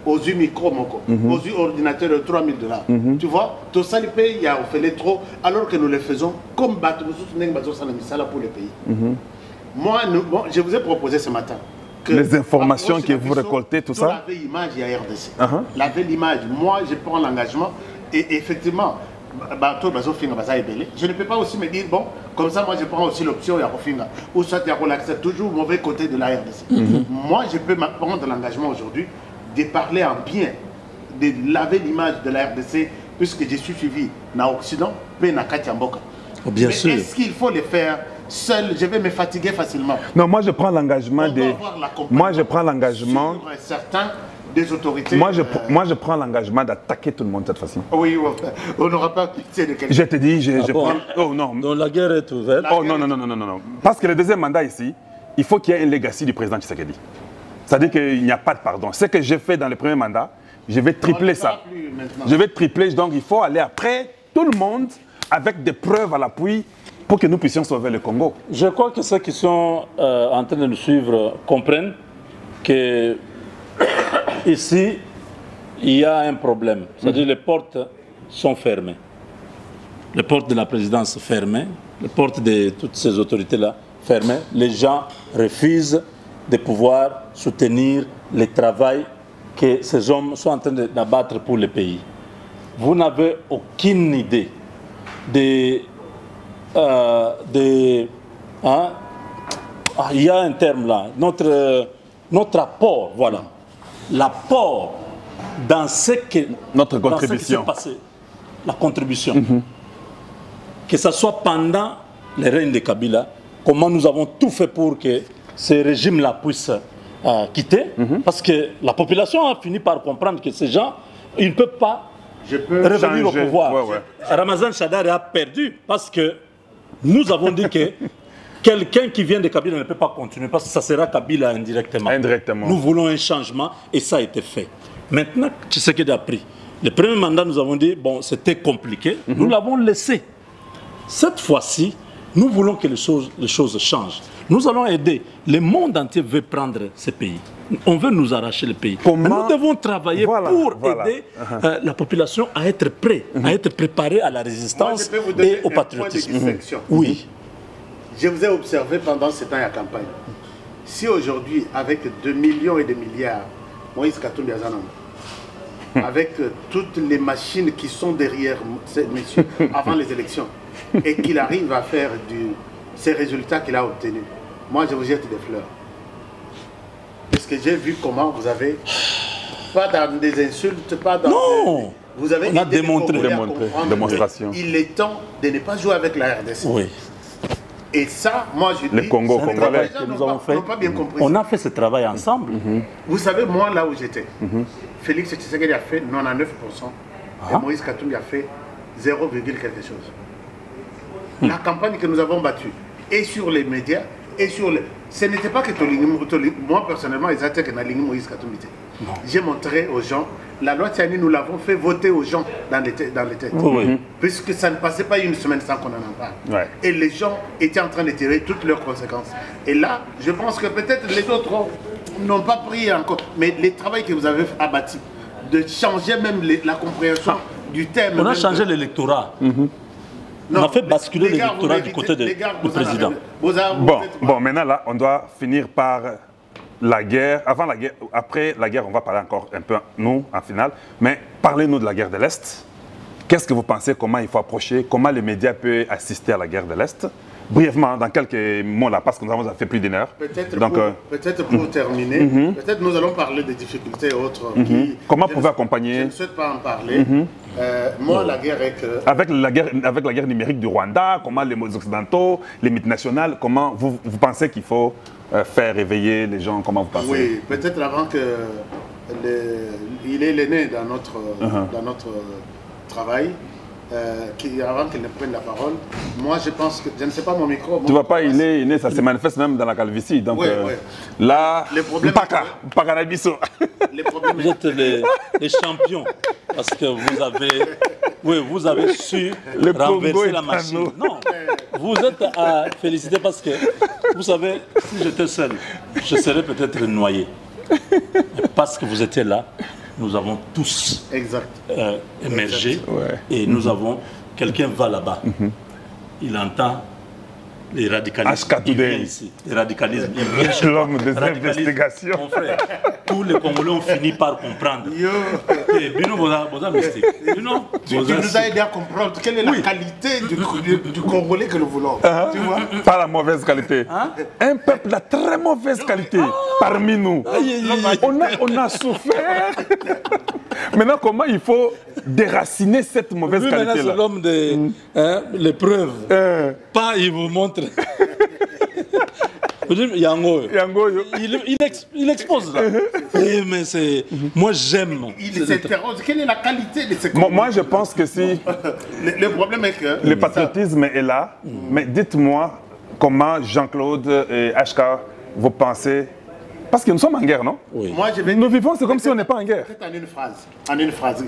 aux yeux micro moko, aux yeux ordinateur de $3000. Tu vois, tout ça le pays, il y a fait les trop, alors que nous les faisons comme bateau pour le pays. Moi, je vous ai proposé ce matin que les informations que vous récoltez, tout ça. La belle image, il y a RDC. La belle image, moi je prends l'engagement et effectivement, je ne peux pas aussi me dire, bon, comme ça, moi je prends aussi l'option Yakofinga, ou soit Yakolak, c'est toujours le mauvais côté de la RDC. Moi, je peux prendre l'engagement aujourd'hui de parler en bien, de laver l'image de la RDC, puisque je suis suivi dans l'Occident, puis dans Katiamboka. Bien sûr. Est-ce qu'il faut le faire seul? Je vais me fatiguer facilement. Non, moi je prends l'engagement de... Moi je prends l'engagement... Certains des autorités... Moi je prends l'engagement d'attaquer tout le monde cette fois-ci. Oui, on n'aura pas pitié de quelqu'un. Je te dis, je bon? prends... Oh non. Donc la guerre est ouverte. Oh non, non, non, non, non, non. Parce que le deuxième mandat ici, il faut qu'il y ait un legacy du président Tshisekedi. C'est-à-dire qu'il n'y a pas de pardon. Ce que j'ai fait dans le premier mandat, je vais tripler ça. Je vais tripler, donc il faut aller après tout le monde avec des preuves à l'appui pour que nous puissions sauver le Congo. Je crois que ceux qui sont en train de nous suivre comprennent que ici, il y a un problème. C'est-à-dire les portes sont fermées. Les portes de la présidence fermées, les portes de toutes ces autorités-là fermées. Les gens refusent de pouvoir soutenir le travail que ces hommes sont en train d'abattre pour le pays. Vous n'avez aucune idée il y a un terme là, notre apport, voilà. L'apport dans ce que notre contribution. Dans ce qui s'est passé, la contribution. Que ce soit pendant le règne de Kabila, comment nous avons tout fait pour que ce régime-là puisse quitter, parce que la population a fini par comprendre que ces gens, ils ne peuvent pas revenir au pouvoir. Ramazan Shadari a perdu parce que nous avons dit que quelqu'un qui vient de Kabila ne peut pas continuer parce que ça sera Kabila indirectement. Nous voulons un changement et ça a été fait. Maintenant, Tshisekedi a pris. Le premier mandat, nous avons dit, bon, c'était compliqué, nous l'avons laissé. Cette fois-ci, nous voulons que les choses changent. Nous allons aider. Le monde entier veut prendre ce pays. On veut nous arracher le pays. Mais nous devons travailler pour aider la population à être prêt, à être préparée à la résistance et au patriotisme. Oui. Je vous ai observé pendant ce temps à campagne. Si aujourd'hui, avec 2 millions et des milliards, Moïse Katumbi Azanan, avec toutes les machines qui sont derrière ces messieurs avant les élections, et qu'il arrive à faire ces résultats qu'il a obtenus, moi je vous jette des fleurs. Parce que j'ai vu comment vous avez, pas dans des insultes, pas dans... Non, vous avez on a démontré. Démonstration. Il est temps de ne pas jouer avec la RDC. Oui. Et ça, moi je dis... Le Congo, Congolais. Que nous avons fait. Pas bien compris. On a fait ce travail ensemble. Vous savez, moi là où j'étais, Félix Tshisekedi a fait 99%, et Moïse Katumbi a fait 0, quelque chose. La campagne que nous avons battue, et sur les médias, et sur les... Ce n'était pas que moi personnellement, ils étaient que Moïse Katumbi. J'ai montré aux gens, la loi Tiani, nous l'avons fait voter aux gens dans les têtes. Puisque ça ne passait pas une semaine sans qu'on en parle. Et les gens étaient en train de tirer toutes leurs conséquences. Et là, je pense que peut-être les autres n'ont pas pris encore. Mais le travail que vous avez abattu, de changer même la compréhension du thème... On a changé l'électorat. On a fait basculer l'électorat du côté du président. Bon, maintenant là, on doit finir par la guerre. Avant la guerre, après la guerre, on va parler encore un peu, nous, en finale. Mais parlez-nous de la guerre de l'Est. Qu'est-ce que vous pensez, comment il faut approcher, comment les médias peuvent assister à la guerre de l'Est? Brièvement, dans quelques mots là, parce que nous avons fait plus d'1 heure. Peut-être pour terminer, peut-être nous allons parler des difficultés autres. Comment pouvez accompagner? Je ne souhaite pas en parler. Moi, la guerre est que... Avec la guerre numérique du Rwanda, comment les occidentaux, les multinationales, comment vous pensez qu'il faut faire éveiller les gens? Comment vous pensez? Oui, peut-être avant que... il est l'aîné dans notre travail. Avant qu'il ne prenne la parole, moi je pense que, je ne sais pas mon micro... Tu vois pas, il est né, ça se manifeste même dans la calvitie. Donc là, vous êtes les champions parce que vous avez su renverser la machine. Non, vous êtes à féliciter parce que, vous savez, si j'étais seul, je serais peut-être noyé. Parce que vous étiez là, nous avons tous émergé et nous avons... Quelqu'un va là-bas, il entend les radicalismes. HK Ils viennent Today. ici. Les radicalismes. Ils viennent. L'homme des Radicalisme, investigations. mon frère, tous les Congolais ont fini par comprendre. Yo, Eh, Bino Boza mystique. Bino tu Boza nous as aidé à comprendre quelle est la qualité du Congolais que nous voulons. Tu vois? Pas la mauvaise qualité. Un peuple de très mauvaise qualité parmi nous. On a souffert. Maintenant, comment il faut déraciner cette mauvaise Lui, maintenant, c'est qualité-là? l'homme des l'épreuve. Pas, il vous montre. Yango. Il expose là. Mais c'est. Moi, j'aime. Il s'interroge. Quelle est la qualité de ce Moi, je pense que si le problème est que. le patriotisme est là, mais dites-moi comment Jean-Claude et HK, vous pensez. Parce que nous sommes en guerre, non? Oui. Moi, je vais. Nous vivons, c'est comme si on n'est pas en guerre. Peut-être en une phrase. En une phrase.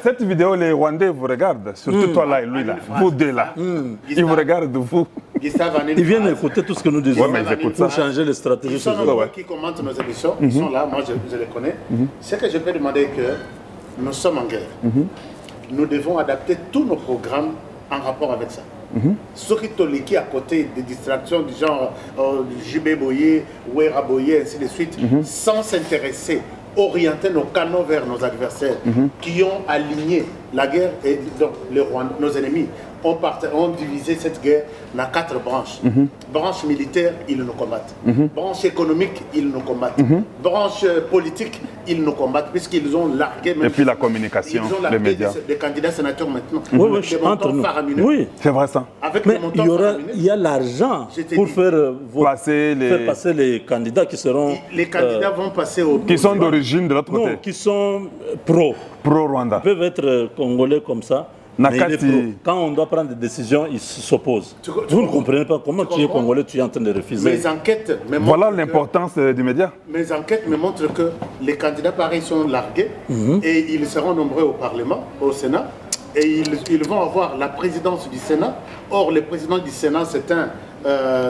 Cette vidéo, les Rwandais vous regardent, surtout toi là et lui là, vous deux là. Ils vous regardent, vous. Gustave, en une Ils viennent phrase. écouter tout ce que nous disons. Ouais, mais ils écoutent ça. Pour changer les stratégies. Ils sont sur nombreux eux. qui commentent nos émissions. Ils sont là, moi je les connais. Ce que je peux demander que nous sommes en guerre. Nous devons adapter tous nos programmes en rapport avec ça. Ce qui est à côté des distractions du genre Jubé Boye, Ouera Boye, ainsi de suite, sans s'intéresser, orienter nos canaux vers nos adversaires qui ont aligné la guerre et donc les Rwandais, nos ennemis. ont divisé cette guerre dans 4 branches. Branche militaire, ils nous combattent. Branche économique, ils nous combattent. Branche politique, ils nous combattent, puisqu'ils ont largué... Et puis la communication, ils ont les largué médias. des candidats sénateurs maintenant. Oui, Des montants faramineux. Oui. C'est vrai ça. Avec Mais des montants faramineux. il y a l'argent Je t'ai pour dit. faire, Passer les- faire passer les candidats qui seront... Les candidats vont passer au... Qui sont d'origine de l'autre non, côté. qui sont pro. Pro-Rwanda. Ils peuvent être congolais comme ça. Mais il est Nakati. pro. Quand on doit prendre des décisions, ils s'opposent. Vous ne comprenez pas comment tu es comprends? congolais, tu es en train de refuser. Mes enquêtes me Voilà montrent que- l'importance du média. Mes enquêtes me montrent que les candidats pareils sont largués et ils seront nombreux au Parlement, au Sénat, et ils vont avoir la présidence du Sénat. Or, le président du Sénat, c'est un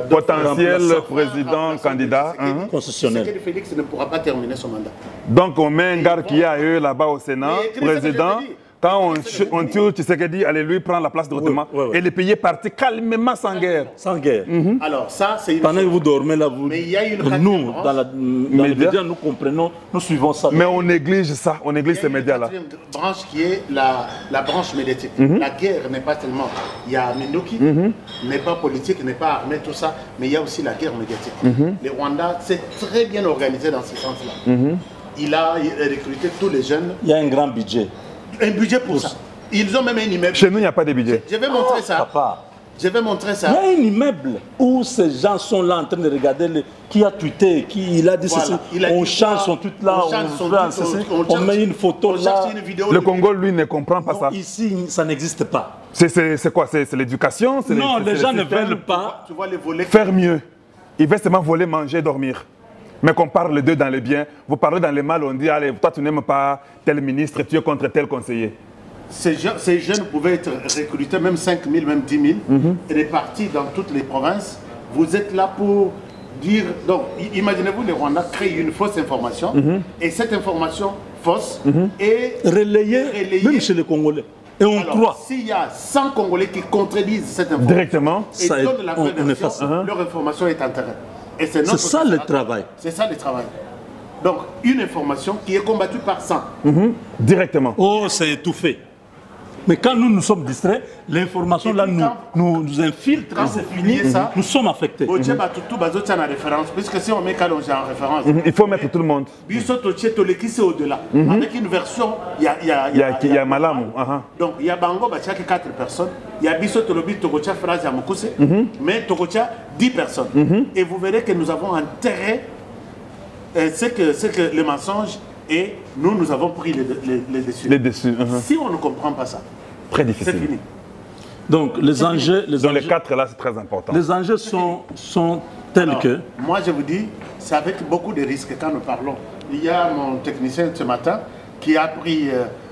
Potentiel remplaçant. président, candidat. Constitutionnel. Tshisekedi Félix ne pourra pas terminer son mandat. Donc on met un gars qui a eux là-bas au Sénat, Mais écris ce que je président. te dis. Quand on tue Tshisekedi, allez lui prendre la place directement. oui. Et les pays partis calmement sans guerre. Sans guerre. Alors, ça, c'est une Pendant que chose. vous dormez là, vous... Mais il y a une nous, quatrième dans, dans les Média. médias, nous comprenons, nous suivons ça. Mais on néglige ça, on néglige Il y ces a une médias-là. quatrième branche qui est la branche médiatique. La guerre n'est pas tellement... Il y a Mindoki, n'est pas politique, n'est pas armé, tout ça, mais il y a aussi la guerre médiatique. Le Rwanda s'est très bien organisé dans ce sens-là. Il a recruté tous les jeunes. Il y a un grand budget. Un budget pour ça. Ils ont même un immeuble. Chez nous, il n'y a pas de budget. Je vais montrer ça. Papa, Je vais montrer il y ça. a un immeuble où ces gens sont là en train de regarder qui a tweeté, qui il a dit Voilà. ceci. Il a On dit change quoi? son tweet là, On change on, son fait un tweet, ceci, on on cherche- met une photo on là. cherche une vidéo. Le Congo, lui, ne comprend pas Non, ça. ici, ça n'existe pas. C'est quoi? C'est l'éducation? c'est Non, c'est les gens ne systèmes? veulent pas. Tu vois les volets. Faire mieux. Ils veulent seulement voler, manger, dormir. Mais qu'on parle d'eux dans les biens. Vous parlez dans les mal, on dit, allez, toi tu n'aimes pas tel ministre, tu es contre tel conseiller. Ces jeunes pouvaient être recrutés, même 5 000, même 10 000, répartis dans toutes les provinces. Vous êtes là pour dire... Donc, imaginez-vous, les Rwandais créent une fausse information, et cette information fausse est Relayé, même chez les Congolais. Et on Alors, croit. s'il y a 100 Congolais qui contredisent cette information, Directement. et Ça, donnent la vraie on version, efface. leur information est enterrée. Et c'est C'est ça le travail. C'est ça le travail. Donc, une information qui est combattue par 100. Directement. Oh, c'est étouffé. Mais quand nous sommes distraits, l'information là nous infiltre, Quand et c'est vous fini, publiez ça, nous sommes affectés. Boche Batutu Bazotia en référence, puisque si on met Kalonji en référence, Il faut mettre tout le monde. Biso Toche Toleki c'est au-delà. Avec une version, il Il y a Malamu. Donc il y a Bango Bachaki 4 personnes, il y a Biso Tolobi Togocha Phrase à Mokuse, mais Togocha 10 personnes. Et vous verrez que nous avons intérêt, c'est que les mensonges, et nous avons pris les dessus. Les dessus. Si on ne comprend pas ça, Très c'est difficile. fini. Donc les enjeux, Dans les 4 là, c'est très important. les enjeux sont tels Alors, que... moi, je vous dis, c'est avec beaucoup de risques quand nous parlons. Il y a mon technicien ce matin qui a pris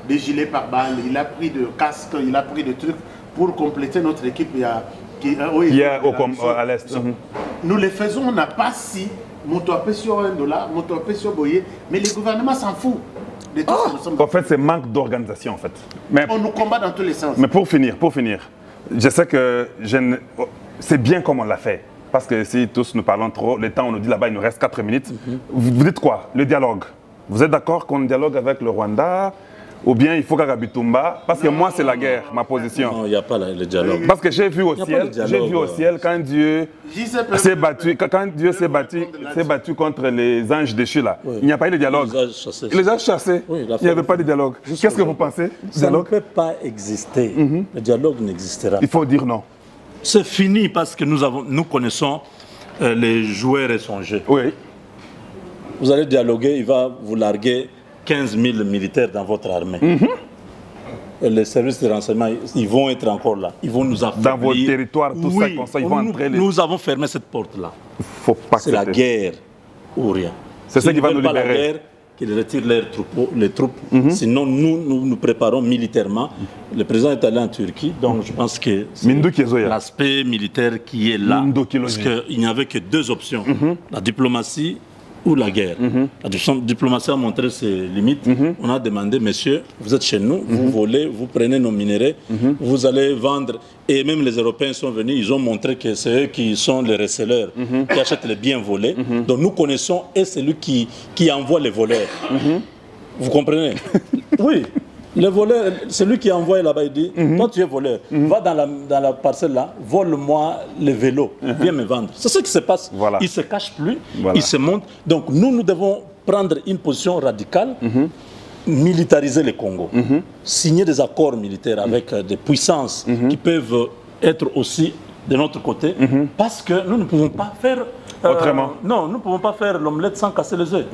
des gilets pare-balles, il a pris de casques, il a pris de trucs pour compléter notre équipe. Il y a à l'Est. Nous le faisons, on n'a pas si Moutouapé sur $1, Moutouapé sur Boye, mais le gouvernement s'en fout de tout ce que nous sommes. En fait, c'est manque d'organisation en fait. Mais On nous combat dans tous les sens. Mais pour finir, je sais que c'est bien comme on l'a fait. Parce que si tous nous parlons trop, le temps, on nous dit là-bas, il nous reste 4 minutes. Vous dites quoi? Le dialogue. Vous êtes d'accord qu'on dialogue avec le Rwanda? Ou bien il faut qu'Agabitumba? Parce que moi, c'est la guerre, ma position. Non, il n'y a pas le dialogue. Parce que j'ai vu au ciel, quand Dieu s'est battu, contre les anges déchus là, il n'y a pas eu de dialogue. Les anges chassés. Oui, il n'y avait pas de dialogue. Qu'est-ce que vous pensez? Ça ne peut pas exister. Le dialogue n'existera pas. Il faut dire non. C'est fini parce que nous connaissons les joueurs et son jeu. Oui. Vous allez dialoguer, il va vous larguer 15 000 militaires dans votre armée. Et les services de renseignement, ils vont être encore là. Ils vont nous affaiblir. Dans vos territoires, tout ça, comme ça, ils vont entrer. Nous avons fermé cette porte-là. C'est la guerre ou rien. C'est ça qui va nous libérer. La guerre, qu'ils retirent les troupes. Sinon, nous préparons militairement. Le président est allé en Turquie, donc je pense que c'est l'aspect militaire qui est là. Parce qu'il n'y avait que deux options. La diplomatie ou la guerre. La diplomatie a montré ses limites. On a demandé, messieurs, vous êtes chez nous, vous volez, vous prenez nos minerais, vous allez vendre. Et même les Européens sont venus, ils ont montré que c'est eux qui sont les receleurs, qui achètent les biens volés. Donc nous connaissons, et c'est lui qui envoie les voleurs. Vous comprenez? Oui. Le voleur, celui qui envoie là-bas, il dit, toi tu es voleur, va dans la parcelle là, vole-moi le vélo, viens me vendre. C'est ce qui se passe. Voilà. Il ne se cache plus, il se monte. Donc nous devons prendre une position radicale, militariser le Congo, signer des accords militaires avec des puissances qui peuvent être aussi de notre côté, parce que nous ne pouvons pas faire... autrement. Non, nous ne pouvons pas faire l'omelette sans casser les œufs.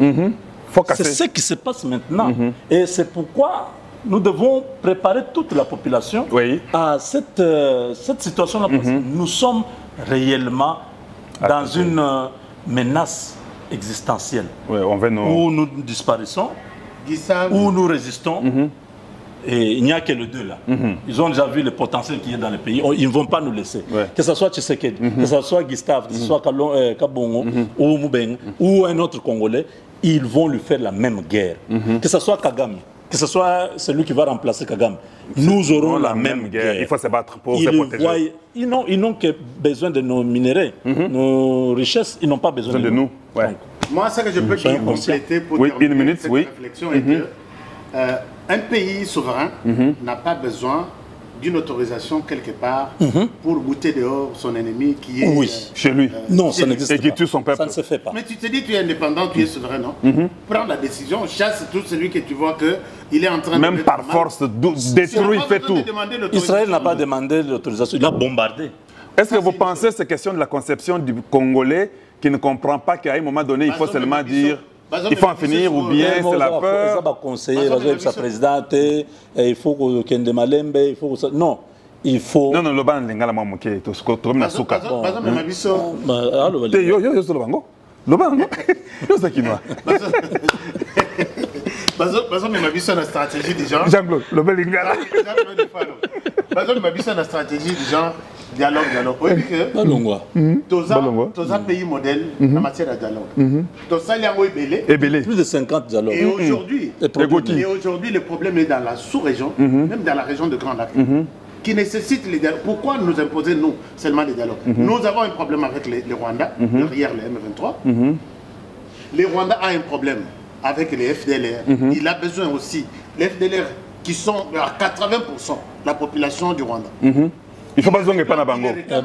C'est ce qui se passe maintenant. Et c'est pourquoi... Nous devons préparer toute la population à cette situation-là. Nous sommes réellement dans une menace existentielle. Où nous disparaissons, où nous résistons. Et il n'y a que les deux là. Ils ont déjà vu le potentiel qui est dans le pays. Ils ne vont pas nous laisser. Que ce soit Tshisekedi, que ce soit Gustave, que ce soit Kabongo, ou Moubeng, ou un autre Congolais, ils vont lui faire la même guerre. Que ce soit Kagame, que ce soit celui qui va remplacer Kagame, nous aurons la même guerre. Il faut se battre pour se protéger. Ils n'ont que besoin de nos minerais, nos richesses, ils n'ont pas besoin de nous. Donc, moi, ce que je peux compléter pour dire cette réflexion est que un pays souverain n'a pas besoin d'une autorisation quelque part pour bouter dehors son ennemi qui est chez lui. Non, ça n'existe pas. Et qui tue son peuple. Ça ne se fait pas. Mais tu te dis tu es indépendant, tu es souverain, non? Prends la décision, chasse tout celui que tu vois qu'il est en train de... Même par force, détruit, fait tout. Israël n'a pas demandé l'autorisation, il a bombardé. Est-ce que vous pensez que c'est question de la conception du Congolais qui ne comprend pas qu'à un moment donné, il faut seulement dire... Il faut en finir ou bien c'est la peur. Ça va conseiller, sa présidente, il faut qu'il y ait Malembe, il faut que... Non, il faut... Non, le ban lingala mwa moké, to sko to na suka. Bazo me mabiso. Te yo so bango. Le ban no. Yo ça qui noir. Bazo me mabiso na stratégie du genre. Jean-Claude, le ban lingala. Bazo me mabiso na stratégie du genre dialogue. Oui que tous un pays modèle en matière de dialogue. Tous ça il y a ébélé. Plus de 50 dialogues. Et aujourd'hui, le problème est dans la sous-région, même dans la région de Grand Lac, qui nécessite les dialogues. Pourquoi nous imposer, nous, seulement les dialogues? Nous avons un problème avec les Rwandais, derrière les M23. Les Rwandais ont un problème avec les FDLR. Il a besoin aussi, les FDLR qui sont à 80% la population du Rwanda. Il faut pas zonger pas na bango. Le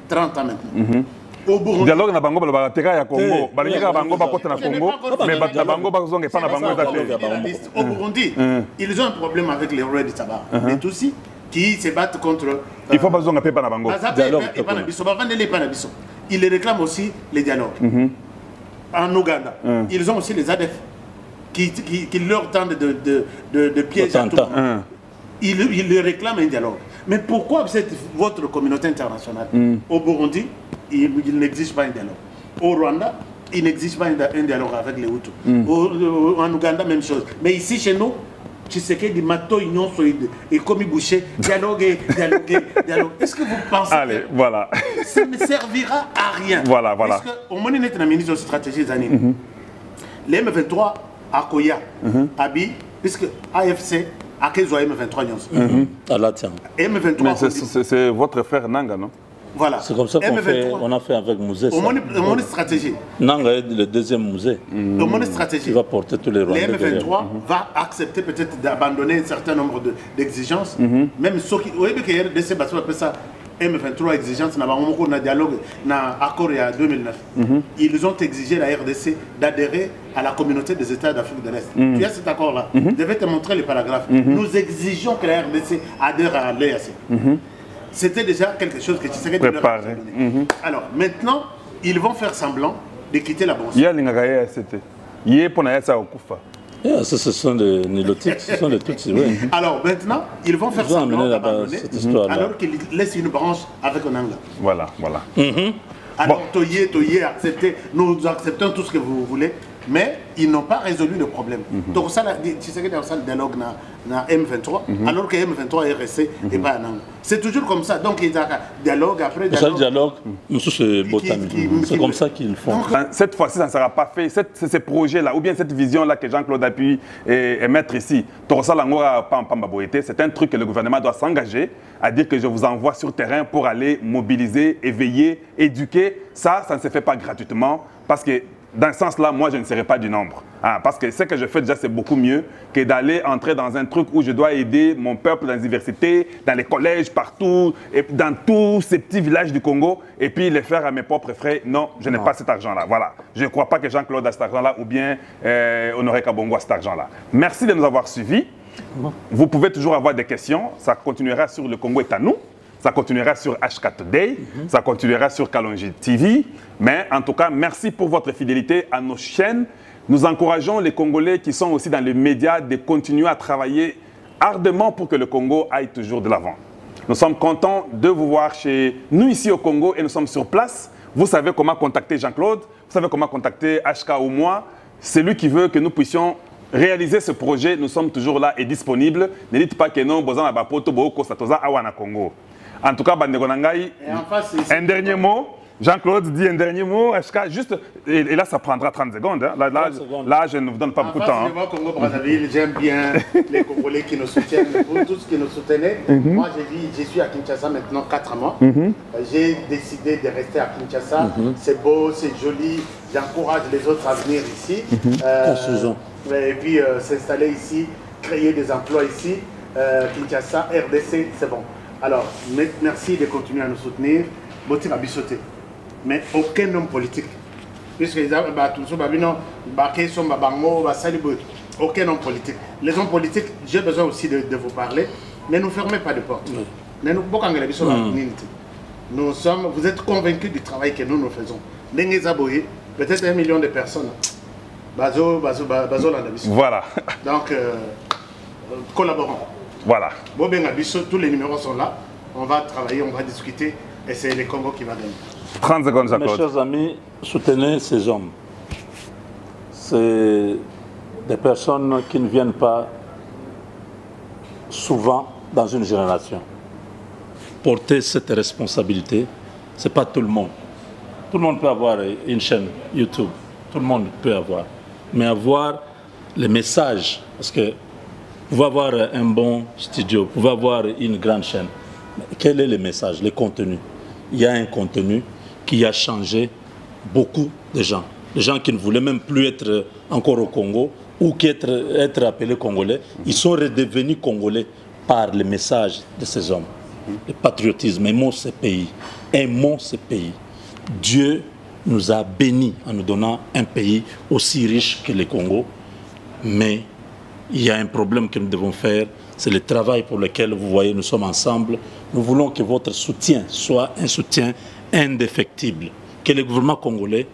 30 ans maintenant. Au Burundi. Dialogue na bango ba teka ya Congo. Ba linga bango ba kota na Congo. Mais na bango ba zonger pas na bango Au Burundi, ils ont un problème avec les Red Tabar. Les Tutsis qui se battent contre. Il faut pas zonger pas na bango. Ils réclament aussi les dialogues. En Ouganda, ils ont aussi les ADF qui leur tentent de piéger tout. Ils réclament un dialogue. Mais pourquoi votre communauté internationale, au Burundi, il n'existe pas un dialogue. Au Rwanda, il n'existe pas un dialogue avec les Hutus. En Ouganda, même chose. Mais ici, chez nous, tu sais que des matos, union et comme boucher, dialoguer. Est-ce que vous pensez que ça ne servira à rien? Voilà. Parce qu'au moment où on est dans la ministre de stratégie des années, les M23 à Koya, Abi, puisque AFC, à quel M23 À la tienne. M23. Mais c'est votre frère Nanga, non? Voilà. C'est comme ça qu'on a fait avec Mouzé. Au moins une stratégie. Nanga est le deuxième musée. Au moins une stratégie. Qui va porter tous les Rwandais. Les M23 va accepter peut-être d'abandonner un certain nombre d'exigences. Même ceux qui. Vous voyez que RDC, on appelle ça M23 exigence, on a un dialogue, on a un accord il y a 2009. Ils ont exigé la RDC d'adhérer à la communauté des États d'Afrique de l'Est. Tu as cet accord-là. Je vais te montrer les paragraphes. Nous exigeons que la RDC adhère à l'EAC. C'était déjà quelque chose que tu sais préparé. Alors maintenant, ils vont faire semblant de quitter la Bonne. Il y a l'ingrédient, c'était. Il y a pour ça au Koufa. Ce sont des Nilotiques, ce sont des Tutsis, oui. Alors maintenant, ils vont faire semblant d'abandonner alors qu'ils laissent une branche avec un angle. Voilà, voilà. Alors, Toye, acceptez, nous acceptons tout ce que vous voulez, mais ils n'ont pas résolu le problème. Donc ça, tu sais que dans le dialogue na M23, alors que M23 est resté et pas un angle. C'est toujours comme ça. Donc il y a dialogue après dialogue. C'est comme ça qu'ils font. Donc, cette fois-ci, ça ne sera pas fait. Ces projets-là, ou bien cette vision-là que Jean-Claude a pu mettre ici, c'est un truc que le gouvernement doit s'engager à dire que je vous envoie sur terrain pour aller mobiliser, éveiller, éduquer. Ça ne se fait pas gratuitement parce que dans ce sens-là, moi, je ne serai pas du nombre. Parce que ce que je fais déjà, c'est beaucoup mieux que d'aller entrer dans un truc où je dois aider mon peuple dans les universités, dans les collèges, partout, et dans tous ces petits villages du Congo, et puis les faire à mes propres frais. Non, je n'ai pas cet argent-là. Voilà. Je ne crois pas que Jean-Claude a cet argent-là ou bien Honoré Kabongo a cet argent-là. Merci de nous avoir suivis. Vous pouvez toujours avoir des questions. Ça continuera sur Le Congo est à nous. Ça continuera sur HK Today, ça continuera sur Kalonji TV. Mais en tout cas, merci pour votre fidélité à nos chaînes. Nous encourageons les Congolais qui sont aussi dans les médias de continuer à travailler ardemment pour que le Congo aille toujours de l'avant. Nous sommes contents de vous voir chez nous ici au Congo et nous sommes sur place. Vous savez comment contacter Jean-Claude, vous savez comment contacter HK ou moi. C'est lui qui veut que nous puissions réaliser ce projet. Nous sommes toujours là et disponibles. Ne dites pas que non, Congo. En tout cas, un dernier mot. Jean-Claude dit un dernier mot. Juste, et là, ça prendra 30 secondes. Hein. Là, je ne vous donne pas beaucoup de temps. Hein. Congo-Brazzaville, j'aime bien les Congolais qui nous soutiennent. Vous tous qui nous soutenez. Moi, je suis à Kinshasa maintenant 4 mois. J'ai décidé de rester à Kinshasa. C'est beau, c'est joli. J'encourage les autres à venir ici. Et puis s'installer ici, créer des emplois ici. Kinshasa, RDC, c'est bon. Alors, merci de continuer à nous soutenir. Botti a bissoté. Mais aucun homme politique. Puisque aucun homme politique. Les hommes politiques, j'ai besoin aussi de vous parler. Ne nous fermez pas de porte. Vous êtes convaincus du travail que nous faisons. Peut-être 1 million de personnes. Voilà. Donc, collaborons. Voilà. Tous les numéros sont là. On va travailler, on va discuter et c'est le Congo qui va gagner. 30 secondes, Jean-Claude. Mes chers amis, soutenez ces hommes. C'est des personnes qui ne viennent pas souvent dans une génération. Porter cette responsabilité, ce n'est pas tout le monde. Tout le monde peut avoir une chaîne YouTube. Tout le monde peut avoir. Mais avoir les messages, parce que vous pouvez avoir un bon studio, vous pouvez avoir une grande chaîne. Mais quel est le message, le contenu? Il y a un contenu qui a changé beaucoup de gens. Des gens qui ne voulaient même plus être encore au Congo ou qui être appelés Congolais. Ils sont redevenus Congolais par le message de ces hommes. Le patriotisme, aimons ce pays. Aimons ce pays. Dieu nous a bénis en nous donnant un pays aussi riche que le Congo. Mais il y a un problème que nous devons faire, c'est le travail pour lequel, vous voyez, nous sommes ensemble. Nous voulons que votre soutien soit un soutien indéfectible. Que le gouvernement congolais,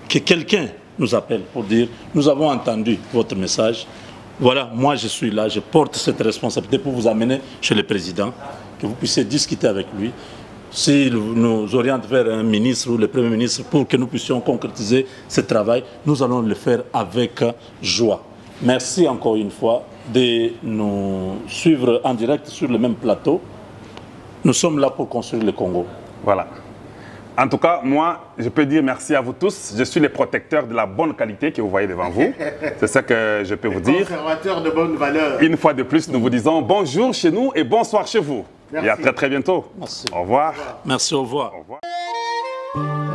que quelqu'un nous appelle pour dire « Nous avons entendu votre message. Voilà, moi je suis là, je porte cette responsabilité pour vous amener chez le président, que vous puissiez discuter avec lui. S'il nous oriente vers un ministre ou le Premier ministre pour que nous puissions concrétiser ce travail, nous allons le faire avec joie. » Merci encore une fois de nous suivre en direct sur le même plateau. Nous sommes là pour construire le Congo. Voilà. En tout cas, moi, je peux dire merci à vous tous. Je suis le protecteur de la bonne qualité que vous voyez devant vous. C'est ça que je peux vous dire. Conservateur de bonne valeur. Une fois de plus, nous vous disons bonjour chez nous et bonsoir chez vous. Merci. Et à très très bientôt. Merci. Au revoir. Merci, au revoir. Au revoir.